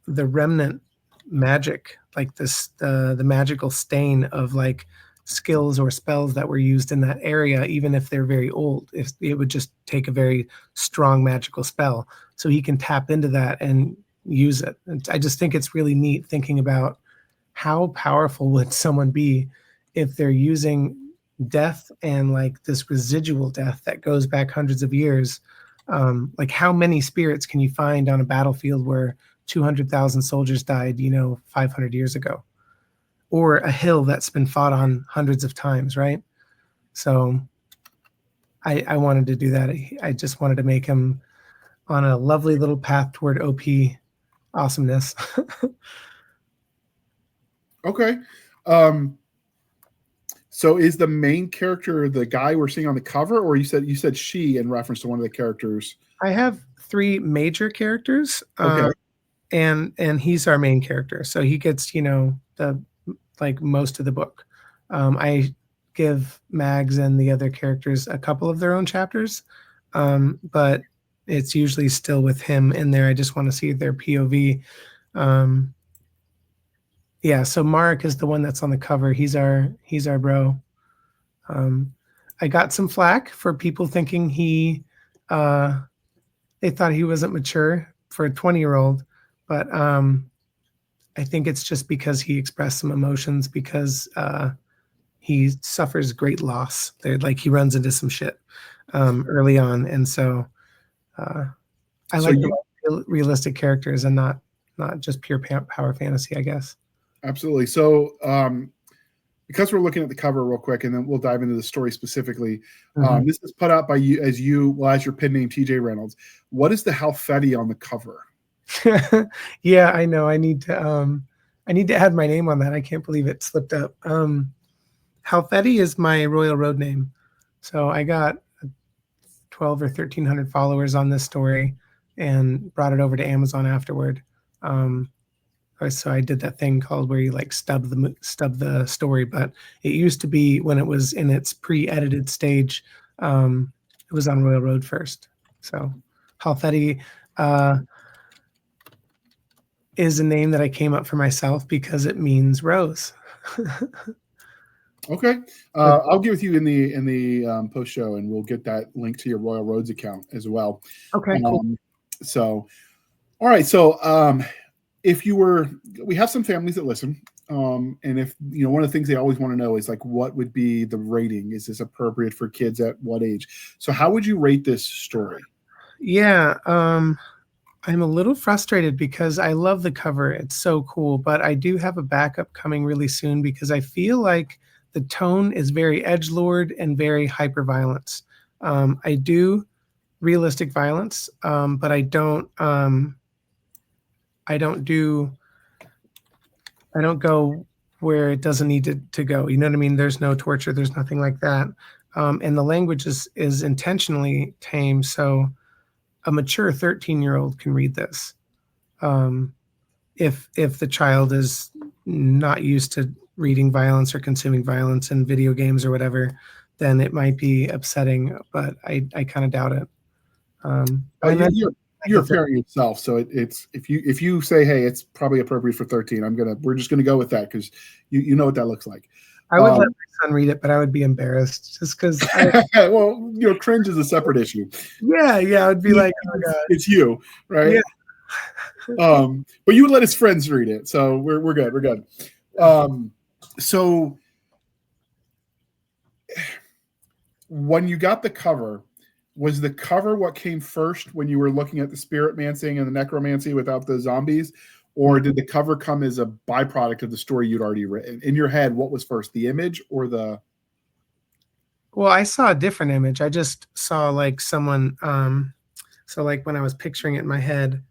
the remnant magic, like the magical stain of like skills or spells that were used in that area, even if they're very old. If it would just take a very strong magical spell, so he can tap into that and use it. And I just think it's really neat thinking about how powerful would someone be if they're using death and like this residual death that goes back hundreds of years. Like how many spirits can you find on a battlefield where 200,000 soldiers died, 500 years ago, or a hill that's been fought on hundreds of times, right? So I wanted to do that. I just wanted to make him on a lovely little path toward OP awesomeness. Okay. So is the main character the guy we're seeing on the cover, or you said she in reference to one of the characters? I have 3 major characters. Okay. And he's our main character. So he gets, the most of the book. I give Mags and the other characters a couple of their own chapters. But it's usually still with him in there. I just want to see their POV. Yeah, so Mark is the one that's on the cover. He's our bro. I got some flack for people thinking they thought he wasn't mature for a 20-year-old, but I think it's just because he expressed some emotions because he suffers great loss. Like he runs into some shit early on, and so I So like you the realistic characters and not just pure power fantasy, I guess. absolutely. So because we're looking at the cover real quick, and then we'll dive into the story specifically. This is put out by you as your pen name TJ Reynolds. What is the Halfeti on the cover? Yeah, I know. I need to add my name on that. I can't believe it slipped up. Halfeti is my Royal Road name. So I got 12 or 1300 followers on this story and brought it over to Amazon afterward. So I did that thing called where you like stub the story, but it used to be when it was in its pre-edited stage, it was on Royal Road first. So Halfeti is a name that I came up for myself because it means rose. Okay, I'll get with you in the post show, and we'll get that link to your Royal Roads account as well. Okay, cool. So, all right. So, we have some families that listen, and if one of the things they always want to know is like, what would be the rating? Is this appropriate for kids at what age? So, how would you rate this story? Yeah, I'm a little frustrated because I love the cover. It's so cool, but I do have a backup coming really soon because I feel like the tone is very edgelord and very hyper violence. I do realistic violence, but I don't go where it doesn't need to go. You know what I mean? There's no torture. There's nothing like that. And the language is intentionally tame. So a mature 13-year-old can read this. If the child is not used to reading violence or consuming violence in video games or whatever, then it might be upsetting, but I kind of doubt it. You're a parent yourself, so it's if you say, hey, it's probably appropriate for 13, we're just gonna go with that because you know what that looks like. I would let my son read it, but I would be embarrassed just because. Well, cringe is a separate issue. Yeah, I would be like, oh God. It's you, right? Yeah. But you would let his friends read it, so we're good. We're good. So when you got the cover, was the cover what came first when you were looking at the spirit mancing and the necromancy without the zombies, or did the cover come as a byproduct of the story you'd already written? In your head, what was first, the image or the? Well, I saw a different image. I just saw like someone. So like when I was picturing it in my head,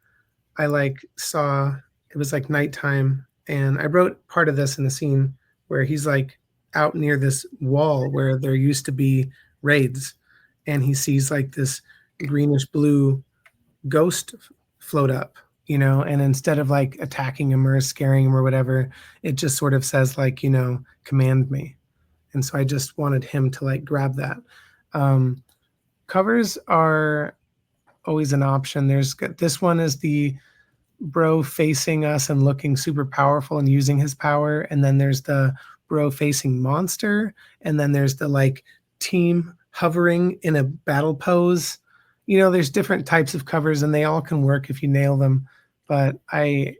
I like saw it was like nighttime, and I wrote part of this in the scene where he's like out near this wall where there used to be raids, and he sees like this greenish blue ghost float up, and instead of like attacking him or scaring him or whatever, it just sort of says like, command me. And so I just wanted him to like grab that. Covers are always an option. This one is the bro facing us and looking super powerful and using his power. And then there's the bro facing monster. And then there's the like team hovering in a battle pose. There's different types of covers and they all can work if you nail them. But I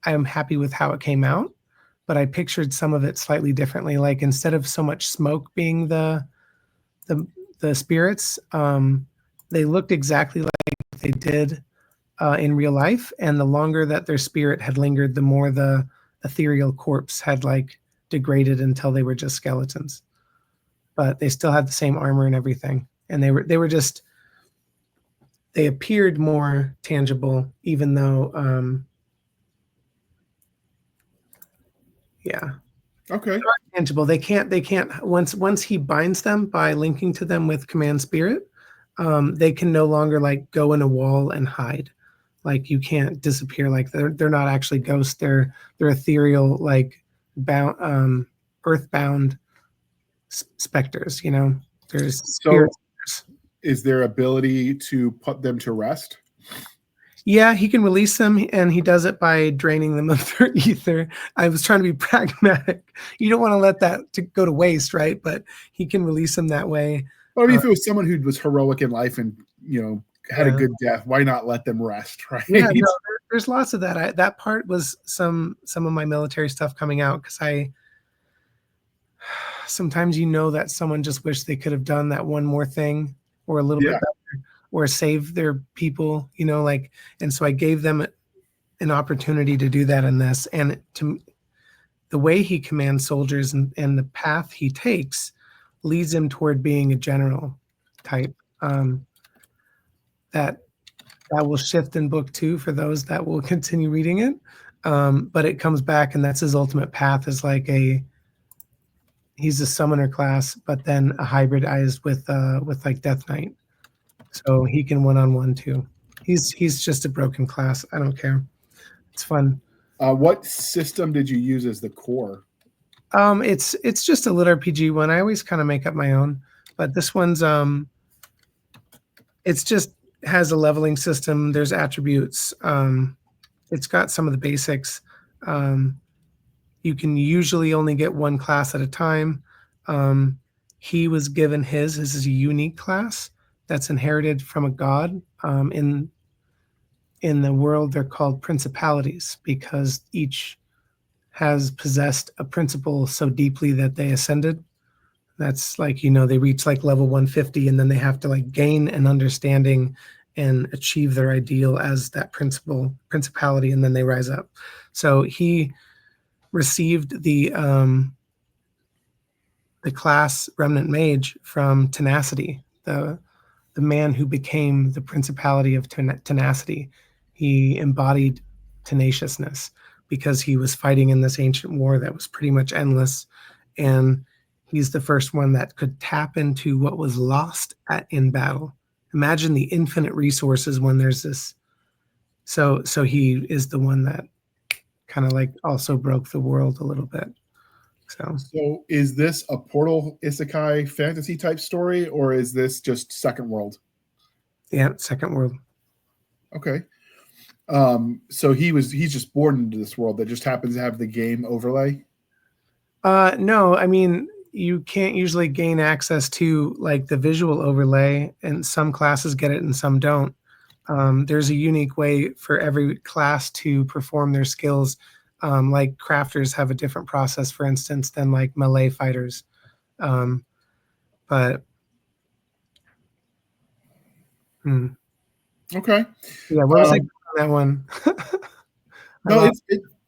am happy with how it came out. But I pictured some of it slightly differently. Like instead of so much smoke being the spirits, they looked exactly like they did in real life. And the longer that their spirit had lingered, the more the ethereal corpse had like degraded until they were just skeletons. But they still had the same armor and everything. And they appeared more tangible, even though, yeah. Okay. Tangible. They can't, once he binds them by linking to them with command spirit, they can no longer like go in a wall and hide. Like you can't disappear. Like they're not actually ghosts. They're ethereal, like bound, earthbound specters, there's spirits. Is there ability to put them to rest? Yeah, he can release them, and he does it by draining them of their ether. I was trying to be pragmatic. You don't want to let that go to waste, right? But he can release them that way. Well, I mean, if it was someone who was heroic in life and had a good death, why not let them rest, right? Yeah, no, there's lots of that. That part was some of my military stuff coming out, because I sometimes that someone just wished they could have done that one more thing or a little bit better, or save their people, like, and so I gave them an opportunity to do that in this. And to the way he commands soldiers and the path he takes leads him toward being a general type. That will shift in book 2 for those that will continue reading it. But it comes back, and that's his ultimate path, is like he's a summoner class, but then a hybridized with like Death Knight. So he can one-on-one too. He's just a broken class. I don't care. It's fun. What system did you use as the core? It's just a LitRPG one. I always kind of make up my own, but this one's it's just has a leveling system. There's attributes. It's got some of the basics. You can usually only get one class at a time. He was given his is a unique class that's inherited from a god. In the world, they're called principalities because each has possessed a principle so deeply that they ascended. That's like, they reach like level 150, and then they have to like gain an understanding and achieve their ideal as that principality, and then they rise up. So he received the class Remnant Mage from Tenacity, the man who became the principality of Tenacity. He embodied tenaciousness because he was fighting in this ancient war that was pretty much endless, and he's the first one that could tap into what was lost in battle. Imagine the infinite resources when there's this. So he is the one that kind of like also broke the world a little bit. So is this a Portal Isekai fantasy type story, or is this just Second World? Yeah, Second World. Okay. So he's just born into this world that just happens to have the game overlay? No, I mean, you can't usually gain access to like the visual overlay, and some classes get it and some don't. There's a unique way for every class to perform their skills. Like crafters have a different process, for instance, than like melee fighters. But okay. Yeah, what was I on that one? No,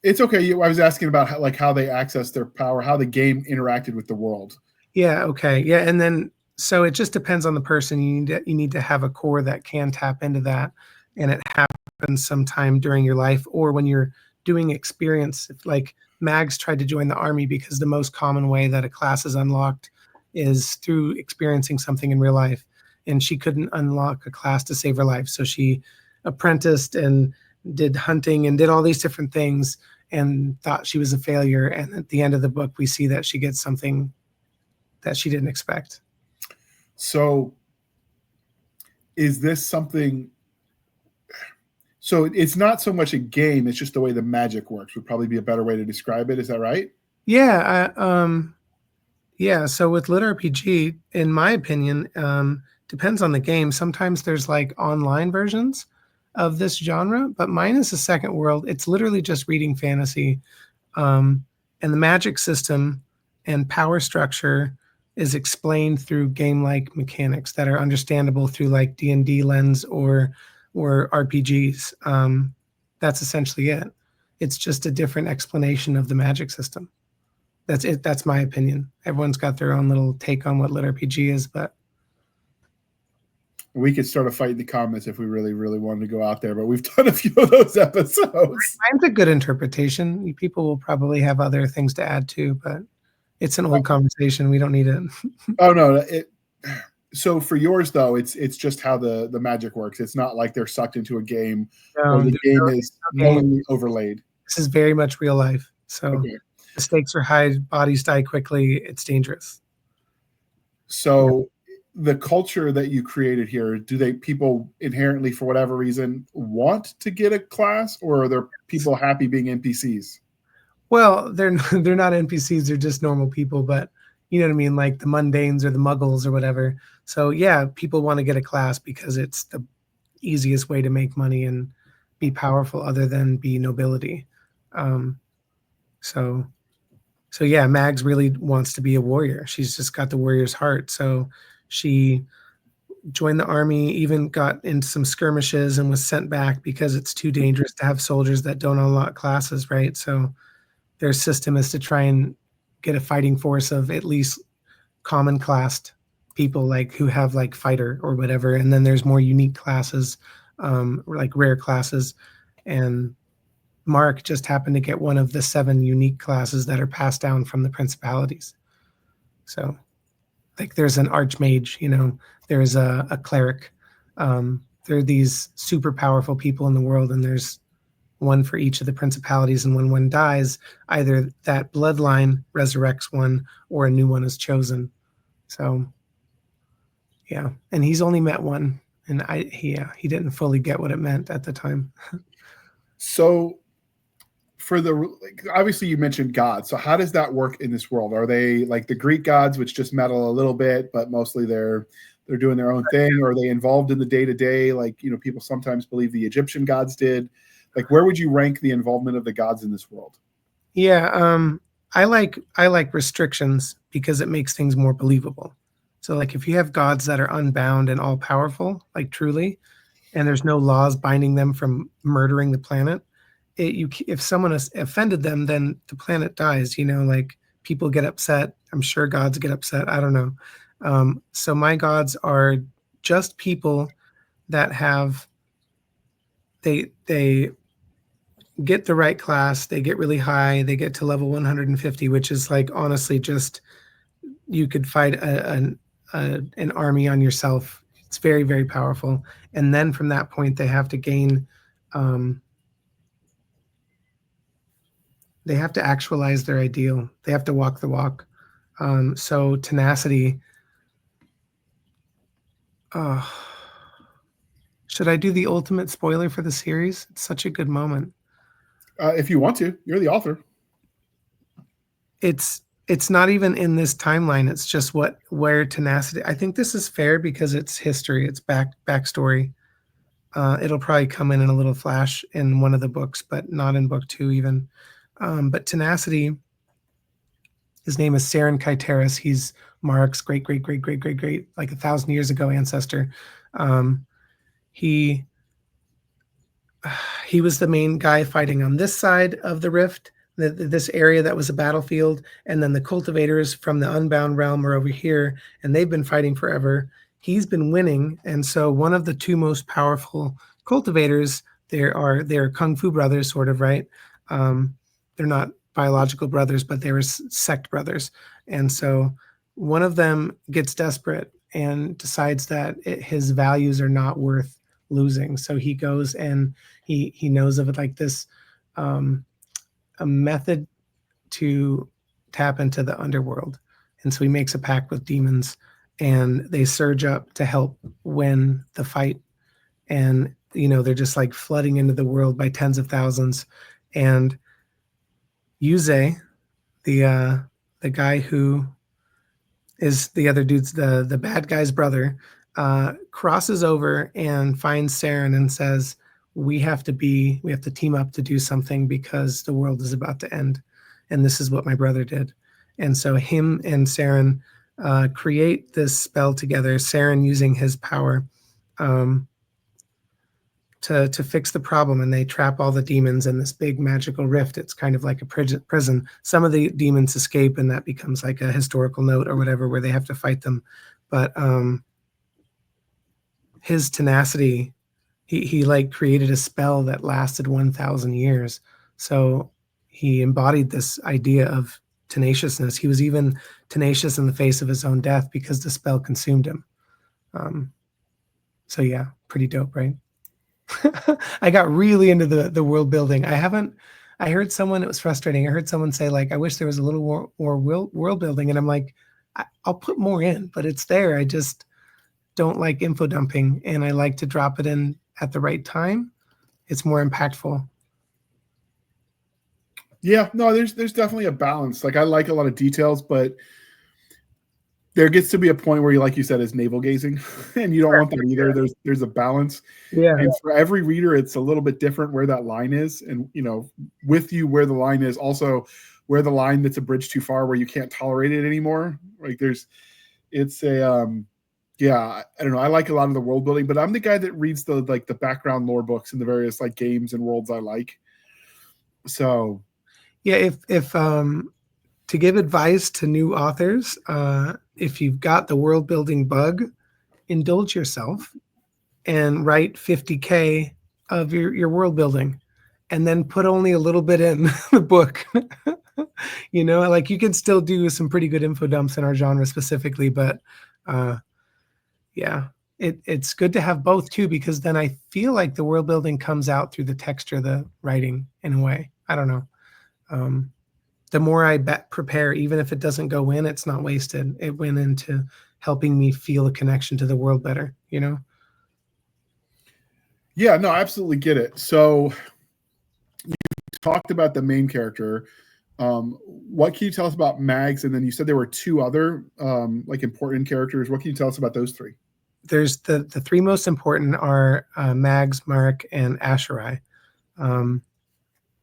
it's okay. I was asking about how they access their power, how the game interacted with the world. Yeah. Okay. Yeah, and then so it just depends on the person. You need to have a core that can tap into that, and it happens sometime during your life or when you're doing experience. Like Mags tried to join the army because the most common way that a class is unlocked is through experiencing something in real life, and she couldn't unlock a class to save her life, so she apprenticed and did hunting and did all these different things and thought she was a failure. And at the end of the book, we see that she gets something that she didn't expect. So is this something? So it's not so much a game, it's just the way the magic works would probably be a better way to describe it. Is that right? Yeah. Yeah. So with LitRPG, in my opinion, depends on the game. Sometimes there's like online versions of this genre, but mine is a Second World. It's literally just reading fantasy. And the magic system and power structure is explained through game-like mechanics that are understandable through like D&D lens or RPGs. That's essentially it. It's just a different explanation of the magic system. That's it. That's my opinion. Everyone's got their own little take on what LitRPG is, but we could start a fight in the comments if we really, really wanted to go out there, but we've done a few of those episodes. Mine's a good interpretation. People will probably have other things to add too, but it's an old conversation. We don't need it. Oh no. So for yours though, it's just how the magic works. It's not like they're sucked into a game or the game is knowingly overlaid. This is very much real life. So the stakes are high, bodies die quickly. It's dangerous. So the culture that you created here, do people inherently, for whatever reason, want to get a class, or are there people happy being NPCs? Well, they're not NPCs, they're just normal people, but you know what I mean, like the mundanes or the muggles or whatever. So yeah, people want to get a class because it's the easiest way to make money and be powerful other than be nobility. So yeah, Mags really wants to be a warrior. She's just got the warrior's heart. So she joined the army, even got into some skirmishes and was sent back because it's too dangerous to have soldiers that don't unlock classes, right? So their system is to try and get a fighting force of at least common classed people, like who have like fighter or whatever. And then there's more unique classes, like rare classes. And Mark just happened to get one of the 7 unique classes that are passed down from the principalities. So like there's an archmage, there's a cleric. There are these super powerful people in the world, and there's one for each of the principalities. And when one dies, either that bloodline resurrects one or a new one is chosen. So yeah, and he's only met one, and he didn't fully get what it meant at the time. So for obviously you mentioned gods. So how does that work in this world? Are they like the Greek gods, which just meddle a little bit, but mostly they're doing their own thing? Or are they involved in the day-to-day? Like, people sometimes believe the Egyptian gods did. Like, where would you rank the involvement of the gods in this world? Yeah, I like restrictions because it makes things more believable. So like if you have gods that are unbound and all powerful, like truly, and there's no laws binding them from murdering the planet, if someone has offended them, then the planet dies. Like people get upset. I'm sure gods get upset. I don't know. So my gods are just people that have they get the right class. They get really high. They get to level 150, which is like honestly just you could fight an army on yourself. It's very, very powerful. And then from that point, they have to gain. They have to actualize their ideal. They have to walk the walk. So tenacity. Should I do the ultimate spoiler for the series? It's such a good moment. If you want to, you're the author. It's not even in this timeline. It's just where tenacity. I think this is fair because it's history. It's backstory. It'll probably come in a little flash in one of the books, but not in book 2 even. But tenacity. His name is Saren Kaiteris. He's Mark's great, like 1,000 years ago ancestor. He was the main guy fighting on this side of the rift, this area that was a battlefield, and then the cultivators from the Unbound realm are over here, and they've been fighting forever. He's been winning, and so one of the 2 most powerful cultivators, they're Kung Fu brothers, sort of, right? They're not biological brothers, but they were sect brothers, and so one of them gets desperate and decides that his values are not worth losing. So he goes and he knows of it like this, a method to tap into the underworld. And so he makes a pact with demons, and they surge up to help win the fight. And, they're just like flooding into the world by tens of thousands. And Yuze, the guy who is the other dude's, the bad guy's brother, crosses over and finds Saren and says, we have to team up to do something because the world is about to end. And this is what my brother did. And so him and Saren create this spell together, Saren using his power to fix the problem. And they trap all the demons in this big magical rift. It's kind of like a prison. Some of the demons escape, and that becomes like a historical note or whatever where they have to fight them. But his tenacity, he like created a spell that lasted 1,000 years. So he embodied this idea of tenaciousness. He was even tenacious in the face of his own death because the spell consumed him. So yeah, pretty dope, right? I got really into the world building. I heard someone, it was frustrating. I heard someone say like, I wish there was a little more world building. And I'm like, I'll put more in, but it's there. I just don't like info dumping, and I like to drop it in at the right time. It's more impactful. Yeah, no, there's definitely a balance. Like I like a lot of details, but there gets to be a point where you, like you said, is navel gazing, and you don't want that either. There's a balance, and for every reader, it's a little bit different where that line is, and with you where the line is, also where the line that's a bridge too far where you can't tolerate it anymore. Like it's a yeah, I don't know. I like a lot of the world building, but I'm the guy that reads the background lore books and the various like games and worlds I like. So yeah, if to give advice to new authors, if you've got the world building bug, indulge yourself and write 50K of your world building, and then put only a little bit in the book. Like you can still do some pretty good info dumps in our genre specifically, but yeah, it's good to have both too, because then I feel like the world building comes out through the texture of the writing in a way. I don't know. The more I prepare, even if it doesn't go in, it's not wasted. It went into helping me feel a connection to the world better, Yeah, no, I absolutely get it. So you talked about the main character. What can you tell us about Mags? And then you said there were two other like important characters. What can you tell us about those three? There's the three most important are Mags, Mark, and Asherai.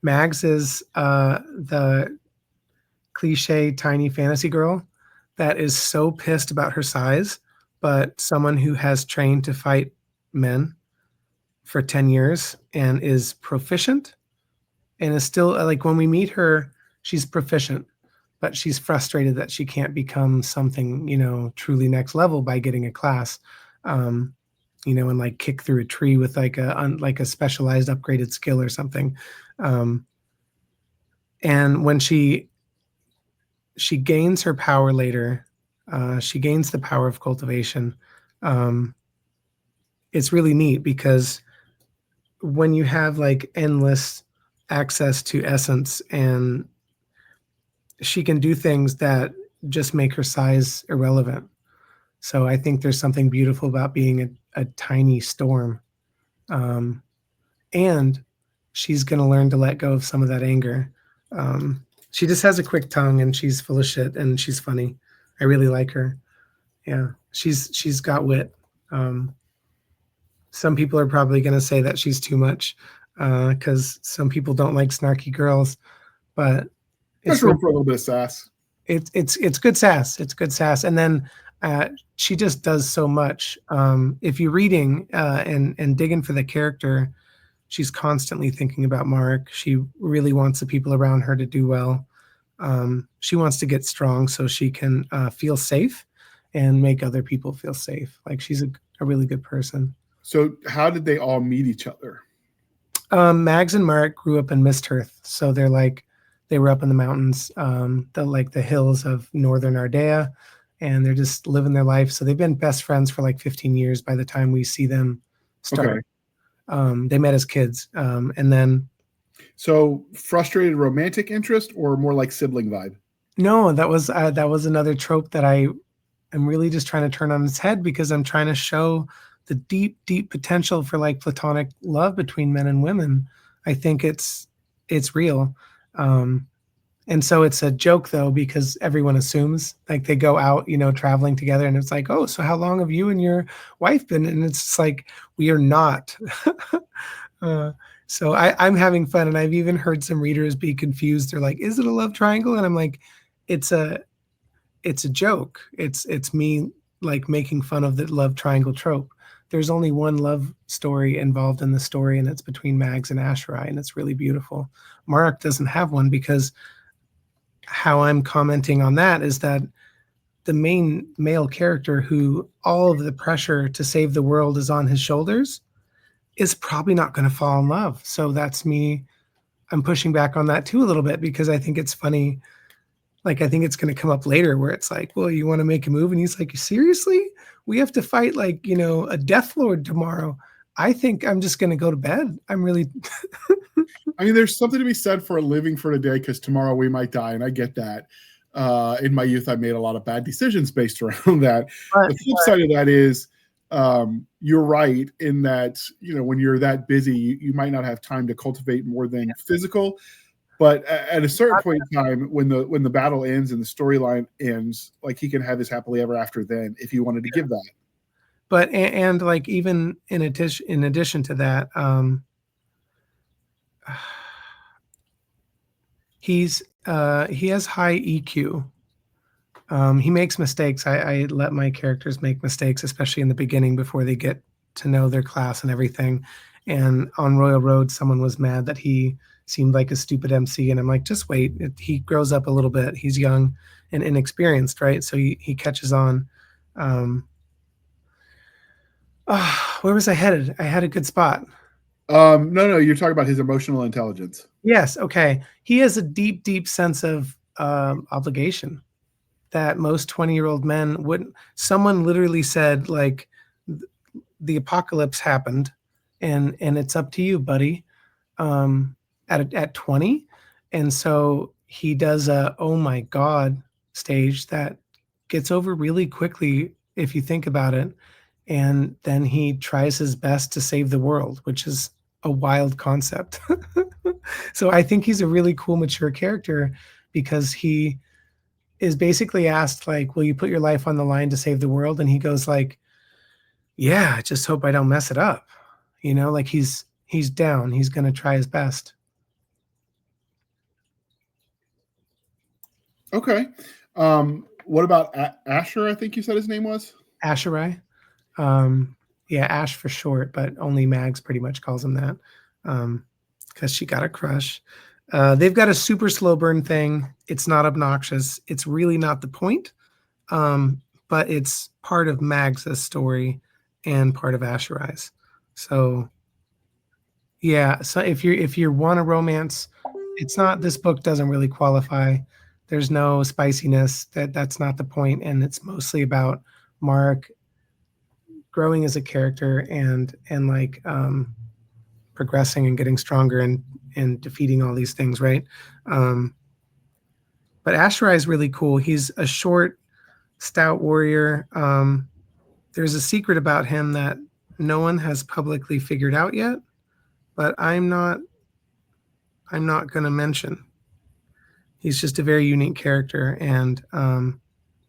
Mags is the cliche tiny fantasy girl that is so pissed about her size, but someone who has trained to fight men for 10 years and is proficient, and is still like, when we meet her, she's proficient, but she's frustrated that she can't become something, truly next level by getting a class, and like kick through a tree with like a specialized upgraded skill or something. And when she gains her power later, she gains the power of cultivation. It's really neat because when you have like endless access to essence, and she can do things that just make her size irrelevant. So I think there's something beautiful about being a tiny storm. And she's going to learn to let go of some of that anger. She just has a quick tongue, and she's full of shit, and she's funny. I really like her. Yeah, she's got wit. Some people are probably going to say that she's too much, because some people don't like snarky girls, but There's room for a little bit of sass. It's good sass. It's good sass. And then she just does so much. If you're reading and digging for the character, she's constantly thinking about Mark. She really wants the people around her to do well. She wants to get strong so she can feel safe and make other people feel safe. Like, she's a really good person. So how did they all meet each other? Mags and Mark grew up in Misthearth, so they were up in the mountains, the hills of northern Ardea, and they're just living their life. So they've been best friends for like 15 years by the time we see them start. Okay. They met as kids, and then. So frustrated romantic interest, or more like sibling vibe? No, that was another trope that I am really just trying to turn on its head, because I'm trying to show the deep, deep potential for like platonic love between men and women. I think it's real. And so it's a joke though, because everyone assumes, like, they go out, traveling together, and it's like, oh, so how long have you and your wife been? And it's like, we are not. So I'm having fun, and I've even heard some readers be confused. They're like, is it a love triangle? And I'm like, it's a joke. It's me like making fun of the love triangle trope. There's only one love story involved in the story, and it's between Mags and Asherai, and it's really beautiful. Mark doesn't have one, because how I'm commenting on that is that the main male character, who all of the pressure to save the world is on his shoulders, is probably not going to fall in love. So that's me. I'm pushing back on that too a little bit, because I think it's funny. Like, I think it's going to come up later where it's like, well, you want to make a move? And he's like, seriously? We have to fight like, a Death Lord tomorrow. I think I'm just going to go to bed. I'm really. I mean, there's something to be said for living for today, because tomorrow we might die, and I get that. In my youth, I made a lot of bad decisions based around that. The flip side of that is, you're right in that, when you're that busy, you might not have time to cultivate more than physical. But at a certain point in time, when the battle ends and the storyline ends, like he can have his happily ever after then, if you wanted to give that. But and like even in addition to that, he has high EQ. He makes mistakes. I let my characters make mistakes, especially in the beginning before they get to know their class and everything. And on Royal Road, someone was mad that he seemed like a stupid MC, and I'm like, just wait. He grows up a little bit. He's young and inexperienced, right? So he catches on. Where was I headed? I had a good spot. No, you're talking about his emotional intelligence. Yes. Okay. He has a deep, deep sense of obligation that most 20-year-old men wouldn't. Someone literally said, like, the apocalypse happened, and it's up to you, buddy. At 20, and so he does a oh my god stage that gets over really quickly if you think about it, and then he tries his best to save the world, which is a wild concept. So I think he's a really cool, mature character because he is basically asked, like, will you put your life on the line to save the world? And he goes like, yeah, I just hope I don't mess it up. Like he's down. He's going to try his best. Okay. What about Asher? I think you said his name was Asherai. Yeah, Ash for short, but only Mags pretty much calls him that because she got a crush. They've got a super slow burn thing. It's not obnoxious. It's really not the point, but it's part of Mags' story and part of Asherai's. So, yeah. So if you want a romance, it's not. This book doesn't really qualify. There's no spiciness. That's not the point, and it's mostly about Mark growing as a character and like progressing and getting stronger and defeating all these things, right? But Asherai is really cool. He's a short, stout warrior. There's a secret about him that no one has publicly figured out yet, but I'm not going to mention. He's just a very unique character and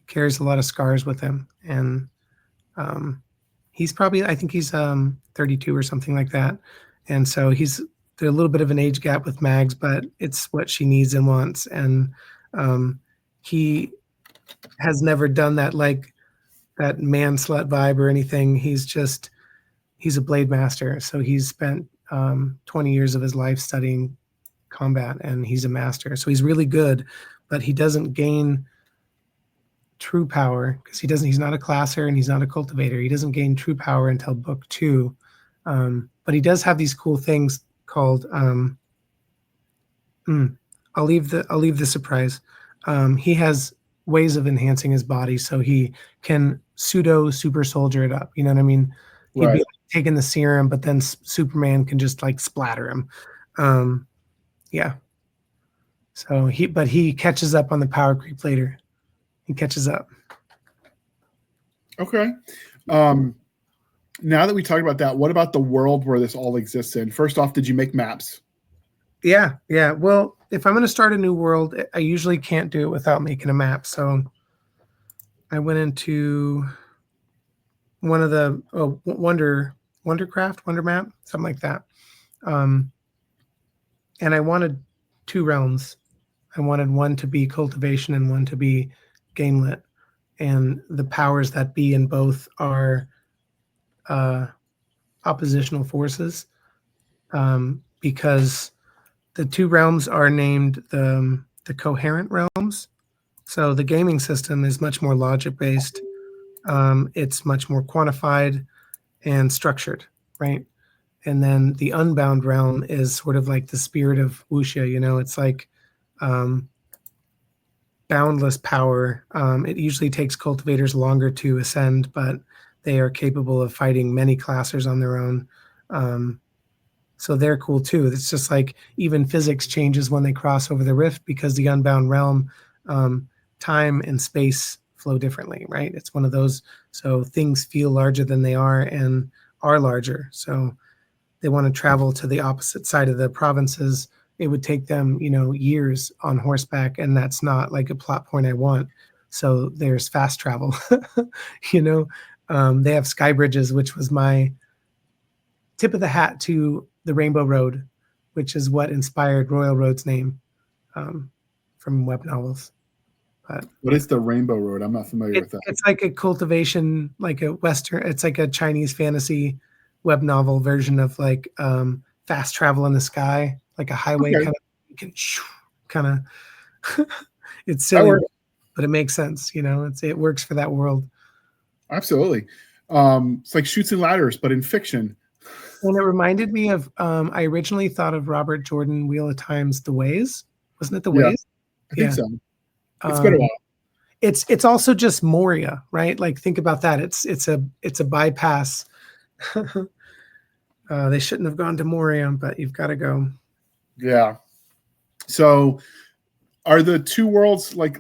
carries a lot of scars with him. And he's probably, I think he's 32 or something like that. And so there's a little bit of an age gap with Mags, but it's what she needs and wants. And he has never done that, like that man slut vibe or anything. He's a blade master. So he's spent 20 years of his life studying combat, and he's a master. So he's really good, but he doesn't gain true power because he's not a classer and he's not a cultivator. He doesn't gain true power until book 2. But he does have these cool things called I'll leave the surprise. He has ways of enhancing his body so he can pseudo super soldier it up. You know what I mean? He'd right. be taking the serum, but then Superman can just like splatter him. Yeah. So he catches up on the power creep later. He catches up. Okay. Now that we talked about that, what about the world where this all exists in? First off, did you make maps? Yeah. Well, if I'm going to start a new world, I usually can't do it without making a map. So I went into one of the Wondercraft, Wonder Map, something like that. And I wanted 2 realms. I wanted one to be cultivation and one to be game lit. And the powers that be in both are oppositional forces because the 2 realms are named the coherent realms. So the gaming system is much more logic based. It's much more quantified and structured, right? And then the unbound realm is sort of like the spirit of wuxia. It's like boundless power. It usually takes cultivators longer to ascend, but they are capable of fighting many classers on their own. So they're cool too. It's just like even physics changes when they cross over the rift because the unbound realm, time and space flow differently, right? It's one of those. So things feel larger than they are and are larger. So they want to travel to the opposite side of the provinces it would take them, years on horseback, and that's not like a plot point I want. So there's fast travel. They have sky bridges, which was my tip of the hat to the Rainbow Road, which is what inspired Royal Road's name from web novels. But what is the Rainbow Road? I'm not familiar with that. It's like a cultivation, like a Western, it's like a Chinese fantasy web novel version of like fast travel in the sky, like a highway kind of it's silly, but it makes sense. It works for that world. Absolutely. It's like Chutes and Ladders, but in fiction. And it reminded me of, I originally thought of Robert Jordan, Wheel of Time's The Ways. Wasn't it The Ways? I think so. It's been a while. It's also just Moria, right? Like, think about that. It's a bypass. They shouldn't have gone to Moria, but you've got to go. Yeah. So are the two worlds like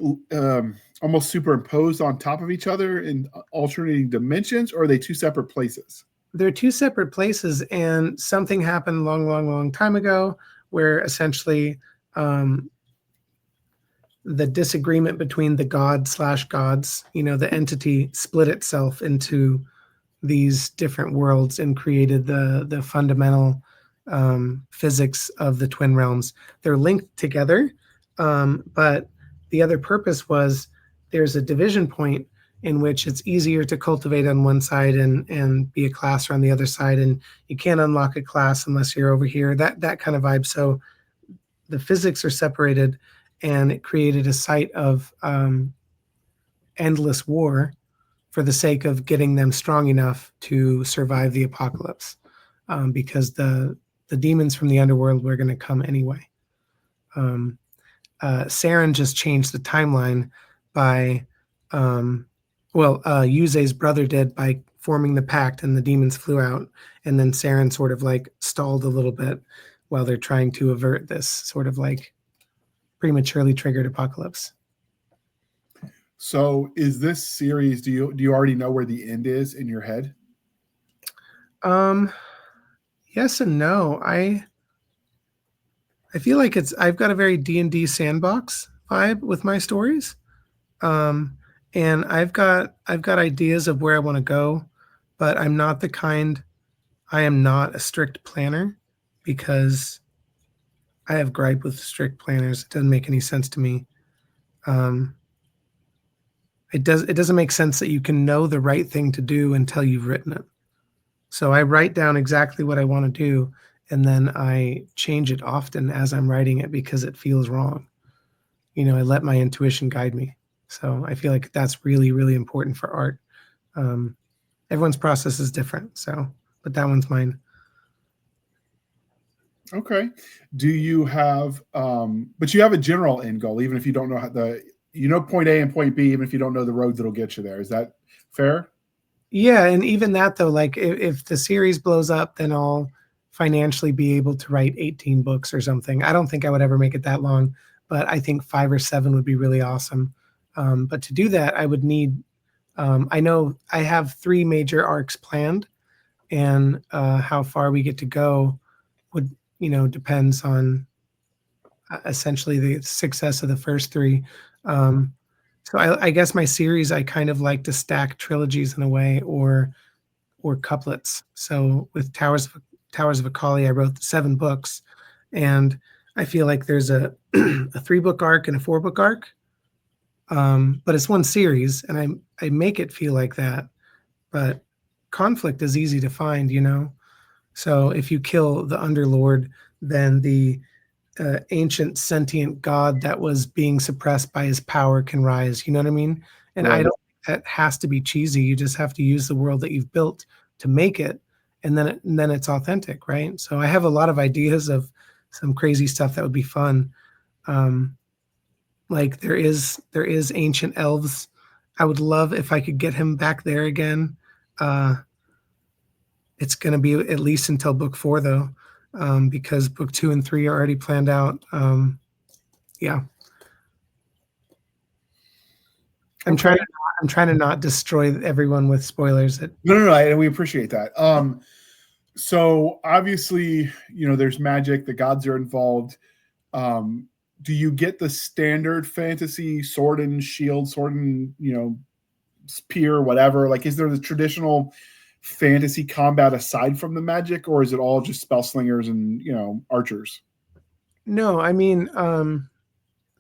almost superimposed on top of each other in alternating dimensions, or are they two separate places? They're two separate places, and something happened long time ago where essentially the disagreement between the god/gods, the entity split itself into these different worlds and created the fundamental physics of the twin realms. They're linked together, but the other purpose was there's a division point in which it's easier to cultivate on one side and be a classer on the other side, and you can't unlock a class unless you're over here, that kind of vibe. So the physics are separated, and it created a site of endless war for the sake of getting them strong enough to survive the apocalypse, because the demons from the underworld were going to come anyway. Saren just changed the timeline by Yuze's brother did, by forming the pact, and the demons flew out, and then Saren sort of like stalled a little bit while they're trying to avert this sort of like prematurely triggered apocalypse. So is this series, do you already know where the end is in your head? Yes and no. I feel like I've got a very D&D sandbox vibe with my stories. And I've got ideas of where I want to go, but I am not a strict planner, because I have gripe with strict planners. It doesn't make any sense to me. It doesn't make sense that you can know the right thing to do until you've written it. So I write down exactly what I want to do, and then I change it often as I'm writing it because it feels wrong. I let my intuition guide me. So I feel like that's really, really important for art. Everyone's process is different, but that one's mine. Okay. Do you have, but you have a general end goal, even if you don't know point A and point B, even if you don't know the roads that'll get you there. Is that fair? Yeah. And even that though, like if the series blows up, then I'll financially be able to write 18 books or something. I don't think I would ever make it that long, but I think 5 or 7 would be really awesome. But to do that, I would need, I know I have 3 major arcs planned, and how far we get to go would, depends on essentially the success of the first 3. So I guess my series, I kind of like to stack trilogies in a way, or couplets. So with Towers of Akali, I wrote 7 books, and I feel like there's a 3-book arc and a 4-book arc. But it's one series, and I make it feel like that. But conflict is easy to find, So if you kill the Underlord, then the ancient sentient god that was being suppressed by his power can rise. You know what I mean? And Right. I don't think that has to be cheesy. You just have to use the world that you've built to make it, and then it's authentic, right? So I have a lot of ideas of some crazy stuff that would be fun. Like there is ancient elves. I would love if I could get him back there again. It's going to be at least until book 4 though, because book 2 and 3 are already planned out. Yeah. I'm trying to not destroy everyone with spoilers. No, and we appreciate that. So obviously, there's magic, the gods are involved. do you get the standard fantasy sword and shield, sword and spear, whatever? Like, is there the traditional fantasy combat aside from the magic, or is it all just spell slingers and archers? No, I mean,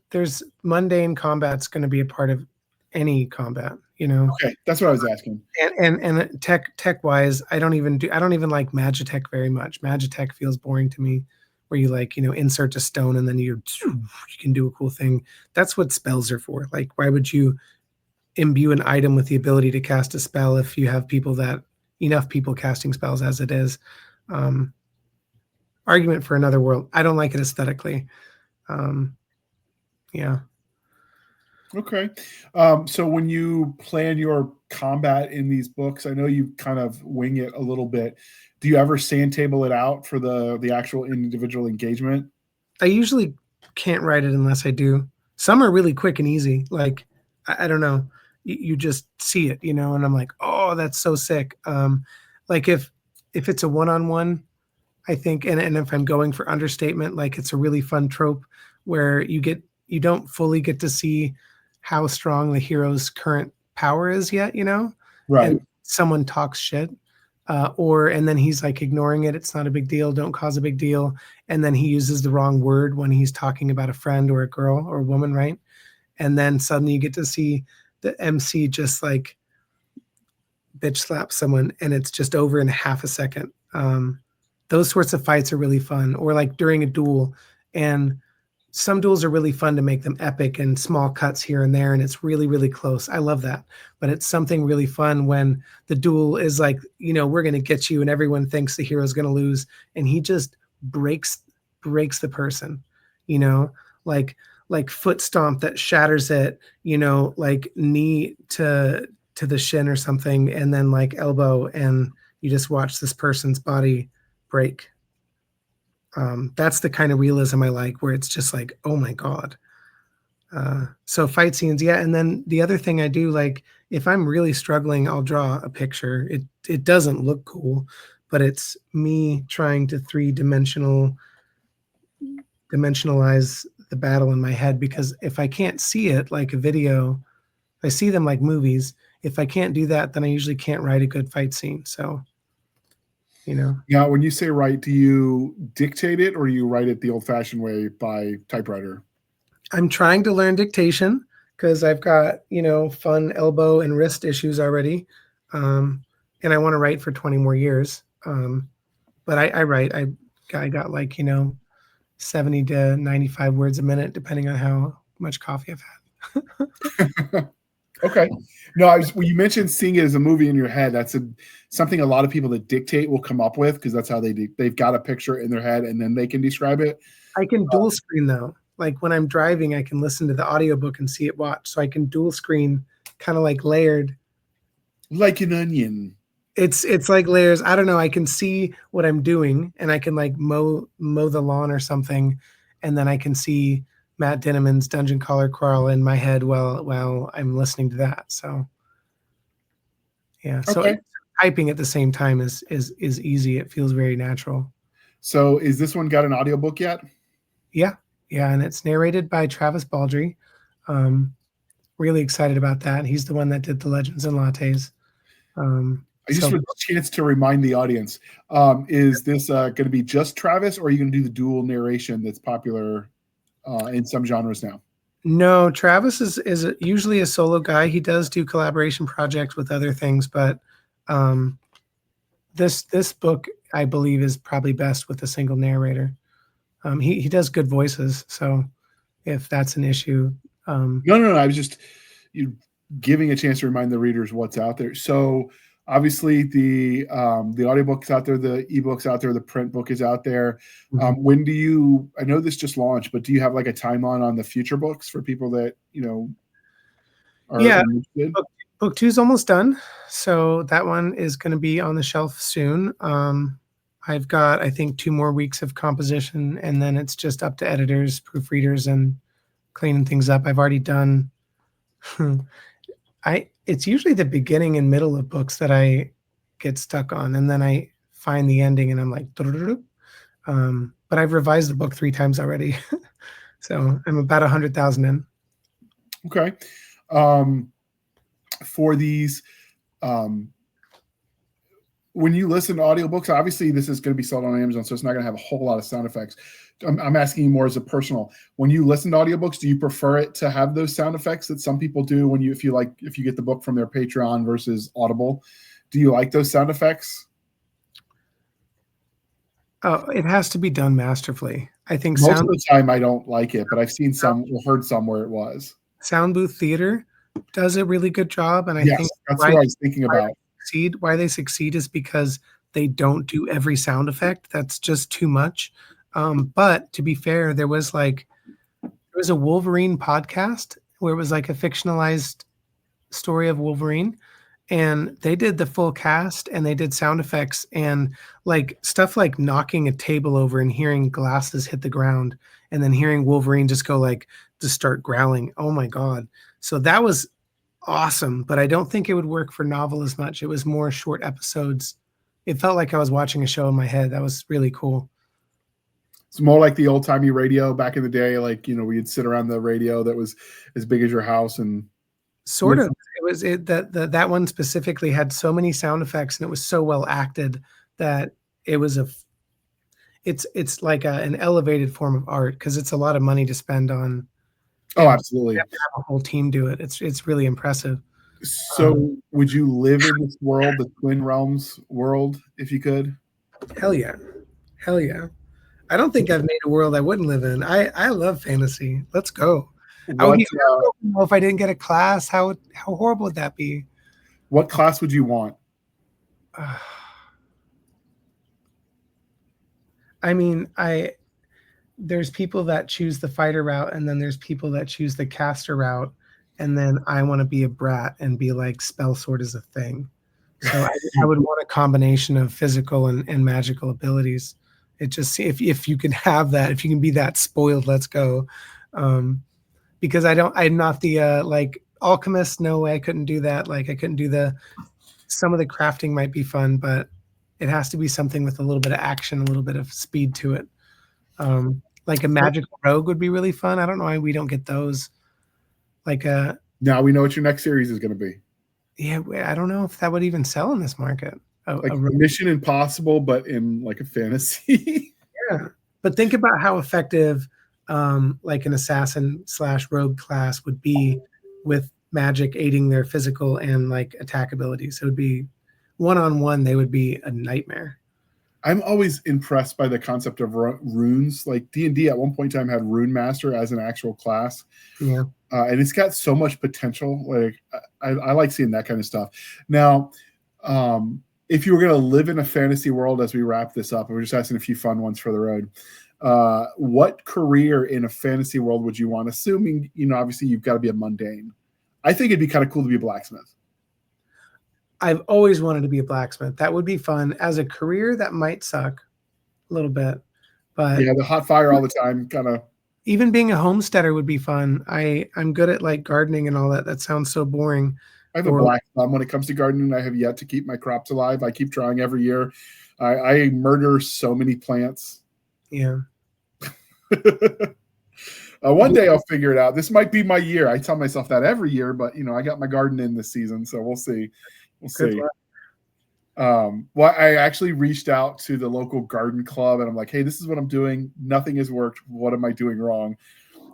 there's mundane combat's going to be a part of any combat, Okay, that's what I was asking. And tech wise, I don't even like Magitech very much. Magitech feels boring to me, where you insert a stone and then you can do a cool thing. That's what spells are for. Like, why would you imbue an item with the ability to cast a spell if you have enough people casting spells as it is? Argument for another world. I don't like it aesthetically. Yeah. Okay. So when you plan your combat in these books, I know you kind of wing it a little bit. Do you ever sand table it out for the actual individual engagement? I usually can't write it unless I do. Some are really quick and easy. Like, I don't know. You just see it, and I'm like, oh, that's so sick. Like if it's a one-on-one, I think, and if I'm going for understatement, like, it's a really fun trope where you don't fully get to see how strong the hero's current power is yet, Right. And someone talks shit, and then he's like ignoring it. It's not a big deal. Don't cause a big deal. And then he uses the wrong word when he's talking about a friend or a girl or a woman, right? And then suddenly you get to see the MC just like bitch slap someone, and it's just over in half a second. Those sorts of fights are really fun. Or like during a duel, and some duels are really fun to make them epic and small cuts here and there, and it's really, really close. I love that. But it's something really fun when the duel is like, we're going to get you, and everyone thinks the hero's going to lose, and he just breaks the person, like foot stomp that shatters it, like knee to the shin or something, and then like elbow, and you just watch this person's body break. That's the kind of realism I like, where it's just like, oh my God. So fight scenes, yeah. And then the other thing I do, like, if I'm really struggling, I'll draw a picture. It doesn't look cool, but it's me trying to dimensionalize the battle in my head, because if I can't see it like a video, I see them like movies. If I can't do that, then I usually can't write a good fight scene. So, Now, when you say write, do you dictate it or do you write it the old-fashioned way by typewriter? I'm trying to learn dictation because I've got, fun elbow and wrist issues already. And I want to write for 20 more years. But I write. I got like, 70 to 95 words a minute, depending on how much coffee I've had. Okay. No, when you mentioned seeing it as a movie in your head, that's something a lot of people that dictate will come up with, because that's how they've got a picture in their head and then they can describe it. I can dual screen though. Like when I'm driving, I can listen to the audiobook and see it watch. So I can dual screen, kind of like layered. Like an onion. It's like layers. I don't know. I can see what I'm doing, and I can like mow the lawn or something, and then I can see Matt Dinneman's Dungeon Crawler Quarrel in my head while I'm listening to that. So yeah. So Okay. typing at the same time is easy. It feels very natural. So is this one got an audiobook yet? Yeah. Yeah. And it's narrated by Travis Baldry. Really excited about that. He's the one that did the Legends and Lattes. I just want a chance to remind the audience, is this going to be just Travis, or are you going to do the dual narration that's popular in some genres now? No, Travis is usually a solo guy. He does do collaboration projects with other things, but this book, I believe, is probably best with a single narrator. He does good voices, so if that's an issue. No. I was just giving a chance to remind the readers what's out there. So obviously the audiobook's out there, the ebook's out there, the print book is out there. When do you, I know this just launched, but do you have like a timeline on the future books for people that, are interested? Book 2 is almost done. So that one is going to be on the shelf soon. I've got, I think, 2 more weeks of composition, and then it's just up to editors, proofreaders, and cleaning things up. I've already done, it's usually the beginning and middle of books that I get stuck on, and then I find the ending and I'm like, But I've revised the book 3 times already. So I'm about 100,000 in. Okay. For these, when you listen to audiobooks, obviously this is going to be sold on Amazon, so it's not going to have a whole lot of sound effects. I'm asking you more as a personal. When you listen to audiobooks, do you prefer it to have those sound effects that some people do when if you get the book from their Patreon versus Audible? Do you like those sound effects? Oh, it has to be done masterfully. I think Most of the time I don't like it, but I've seen heard some where it was. Sound Booth Theater does a really good job, and I think that's what I was thinking about. Why they succeed is because they don't do every sound effect. That's just too much. But to be fair, there was a Wolverine podcast where it was like a fictionalized story of Wolverine, and they did the full cast and they did sound effects and like stuff like knocking a table over and hearing glasses hit the ground and then hearing Wolverine just start growling. Oh my God. So that was awesome, but I don't think it would work for novel as much. It was more short episodes. It felt like I was watching a show in my head. That was really cool. It's more like the old-timey radio back in the day, we'd sit around the radio that was as big as your house and sort of. That one specifically had so many sound effects and it was so well acted that it was it's like an elevated form of art because it's a lot of money to spend on. Oh, absolutely. You have to have a whole team do it. It's really impressive. So would you live in this world, the Twin Realms world, if you could? Hell yeah. I don't think I've made a world I wouldn't live in. I love fantasy. Let's go. I would be horrible if I didn't get a class. How horrible would that be? What class would you want? I mean, there's people that choose the fighter route, and then there's people that choose the caster route, and then I want to be a brat and be like spell sword is a thing. So I would want a combination of physical and magical abilities. It just if you can have that, if you can be that spoiled, let's go. Because I'm not the like alchemist. No way, I couldn't do that. Like I couldn't do some of the crafting might be fun, but it has to be something with a little bit of action, a little bit of speed to it. Like a magical rogue would be really fun. I don't know why we don't get those. Now we know what your next series is going to be. Yeah, I don't know if that would even sell in this market. Like Mission Impossible, but in like a fantasy. Yeah, but think about how effective like an assassin / rogue class would be with magic aiding their physical and like attack abilities. It would be one-on-one. They would be a nightmare. I'm always impressed by the concept of runes. Like D&D at one point in time had Rune Master as an actual class. Yeah. And it's got so much potential. Like I like seeing that kind of stuff. Now, if you were going to live in a fantasy world as we wrap this up, we're just asking a few fun ones for the road. What career in a fantasy world would you want? Assuming, obviously you've got to be a mundane. I think it'd be kind of cool to be a blacksmith. I've always wanted to be a blacksmith. That would be fun. As a career, that might suck a little bit. But yeah, the hot fire all the time, kind of. Even being a homesteader would be fun. I'm good at like gardening and all that. That sounds so boring. I have a black thumb when it comes to gardening. I have yet to keep my crops alive. I keep trying every year. I murder so many plants. Yeah. One day I'll figure it out. This might be my year. I tell myself that every year, but I got my garden in this season, so we'll see. We'll see. Well, I actually reached out to the local garden club and I'm like, hey, this is what I'm doing. Nothing has worked. What am I doing wrong?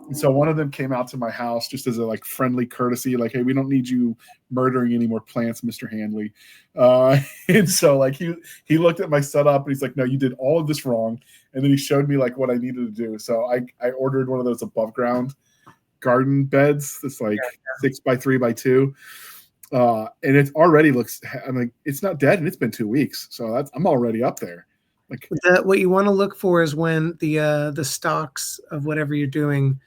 And so one of them came out to my house just as a like friendly courtesy, like, hey, we don't need you murdering any more plants, Mr. Handley. And so like he looked at my setup and he's like, no, you did all of this wrong. And then he showed me like what I needed to do. So I ordered one of those above ground garden beds. That's like 6x3x2. And it already looks, it's not dead and it's been 2 weeks. So I'm already up there. Like what you want to look for is when the stalks of whatever you're doing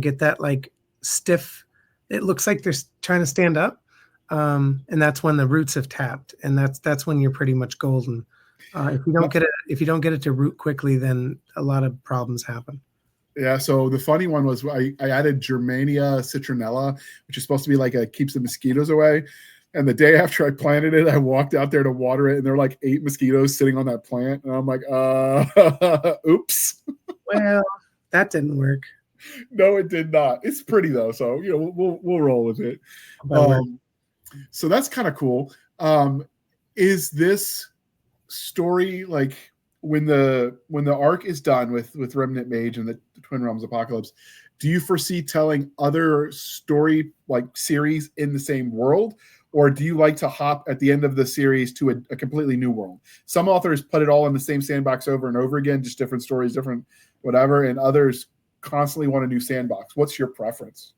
get that like stiff, it looks like they're trying to stand up. And that's when the roots have tapped. And that's when you're pretty much golden. If you don't get it to root quickly, then a lot of problems happen. Yeah, so the funny one was I added Germania citronella, which is supposed to be like keeps the mosquitoes away. And the day after I planted it, I walked out there to water it, and there were like 8 mosquitoes sitting on that plant. And I'm like, oops. Well, that didn't work. No, it did not. It's pretty though, so we'll roll with it. So that's kind of cool. Is this story like when the arc is done with Remnant Mage and the Twin Realms Apocalypse? Do you foresee telling other story like series in the same world, or do you like to hop at the end of the series to a completely new world? Some authors put it all in the same sandbox over and over again, just different stories, different whatever, and others constantly want a new sandbox. What's your preference?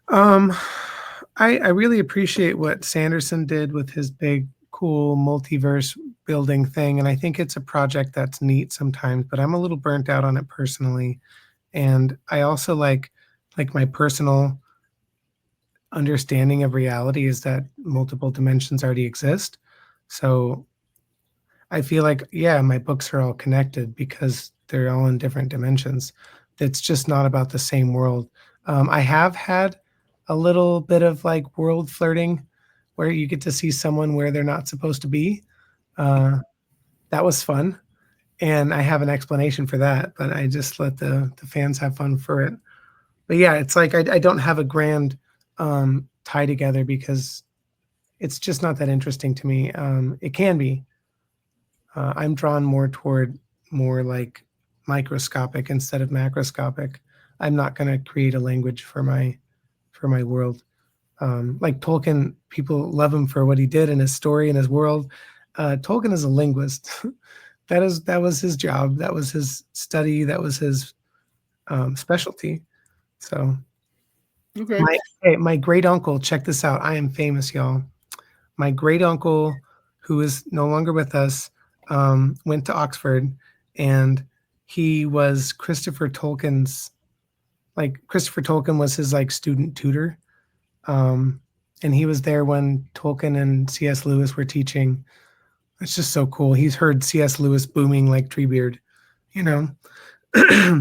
I really appreciate what Sanderson did with his big, cool multiverse building thing, and I think it's a project that's neat sometimes, but I'm a little burnt out on it personally. And I also like my personal understanding of reality is that multiple dimensions already exist. So I feel like, yeah, my books are all connected because they're all in different dimensions. It's just not about the same world. I have had a little bit of like world flirting where you get to see someone where they're not supposed to be. That was fun. And I have an explanation for that, but I just let the fans have fun for it. But yeah, it's like I don't have a grand tie together because it's just not that interesting to me. It can be. I'm drawn more toward more like microscopic instead of macroscopic. I'm not going to create a language for my world. Like Tolkien, people love him for what he did in his story and his world. Tolkien is a linguist. That was his job. That was his study. That was his specialty. So, okay. My great uncle, check this out. I am famous, y'all. My great uncle, who is no longer with us, went to Oxford, and he was Christopher Tolkien was his like student tutor. And he was there when Tolkien and C.S. Lewis were teaching. It's just so cool. He's heard C.S. Lewis booming like Treebeard,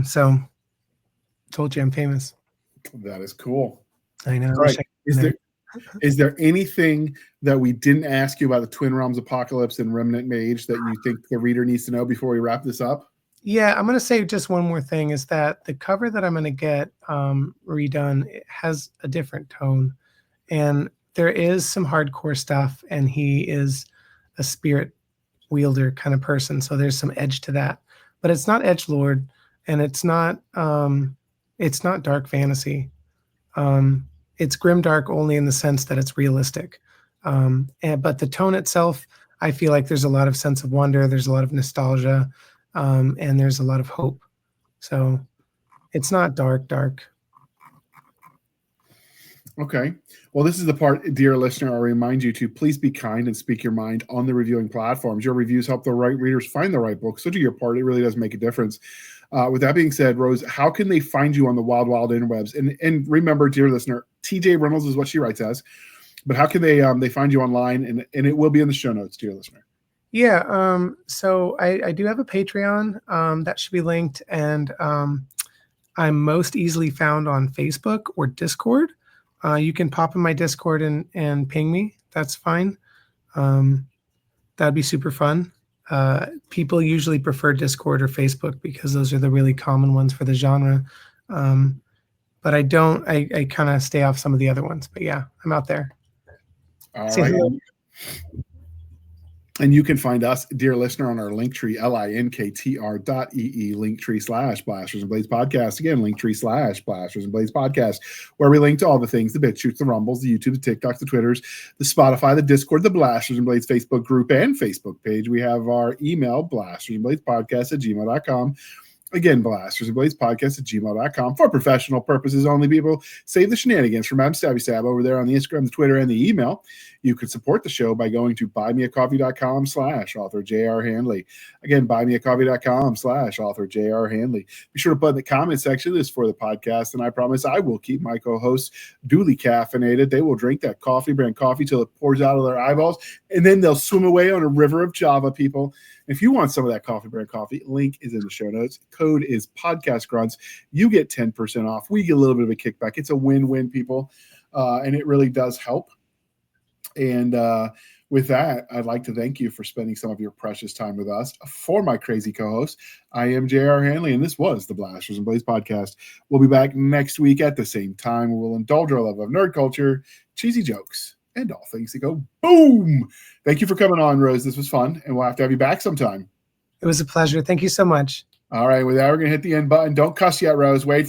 So, told you I'm famous. That is cool. I know. All right. Is there anything that we didn't ask you about the Twin Realms Apocalypse and Remnant Mage that you think the reader needs to know before we wrap this up? Yeah, I'm going to say just one more thing is that the cover that I'm going to get redone, it has a different tone. And there is some hardcore stuff, and he is a spirit wielder kind of person. So there's some edge to that. But it's not edgelord, and it's not dark fantasy. It's grimdark only in the sense that it's realistic. But the tone itself, I feel like there's a lot of sense of wonder, there's a lot of nostalgia, and there's a lot of hope. So it's not dark. Okay. Well, this is the part, dear listener, I remind you to please be kind and speak your mind on the reviewing platforms. Your reviews help the right readers find the right book. So do your part. It really does make a difference. With that being said, Rose, how can they find you on the wild interwebs? And remember, dear listener, TJ Reynolds is what she writes as. But how can they find you online? And it will be in the show notes, dear listener. Yeah. So I do have a Patreon that should be linked. And I'm most easily found on Facebook or Discord. You can pop in my Discord and ping me. That's fine. That'd be super fun. People usually prefer Discord or Facebook because those are the really common ones for the genre. But I kind of stay off some of the other ones. But yeah, I'm out there. All right. And you can find us, dear listener, on our Linktree, linktr.ee, Linktree/Blasters and Blades Podcast. Again, Linktree/Blasters and Blades Podcast, where we link to all the things, the BitChutes, the Rumbles, the YouTube, the TikToks, the Twitters, the Spotify, the Discord, the Blasters and Blades Facebook group and Facebook page. We have our email, blastersandbladespodcast@gmail.com. Again, Blasters and Blades Podcast @gmail.com for professional purposes only, people. Save the shenanigans from Madam Stabby Stab over there on the Instagram, the Twitter, and the email. You can support the show by going to buymeacoffee.com/author J.R. Handley. Again, buymeacoffee.com/author J.R. Handley. Be sure to put in the comment section this for the podcast, and I promise I will keep my co-hosts duly caffeinated. They will drink that coffee brand coffee till it pours out of their eyeballs, and then they'll swim away on a river of Java, people. If you want some of that coffee brand coffee, link is in the show notes. Code is Podcast Grunts. You get 10% off. We get a little bit of a kickback. It's a win-win, people, and it really does help. And with that, I'd like to thank you for spending some of your precious time with us. For my crazy co-host, I am J.R. Handley, and this was the Blasters and Blades podcast. We'll be back next week at the same time. We'll indulge our love of nerd culture, cheesy jokes, and all things that go boom. Thank you for coming on, Rose. This was fun, and we'll have to have you back sometime. It was a pleasure. Thank you so much. All right, with that, we're going to hit the end button. Don't cuss yet, Rose. Wait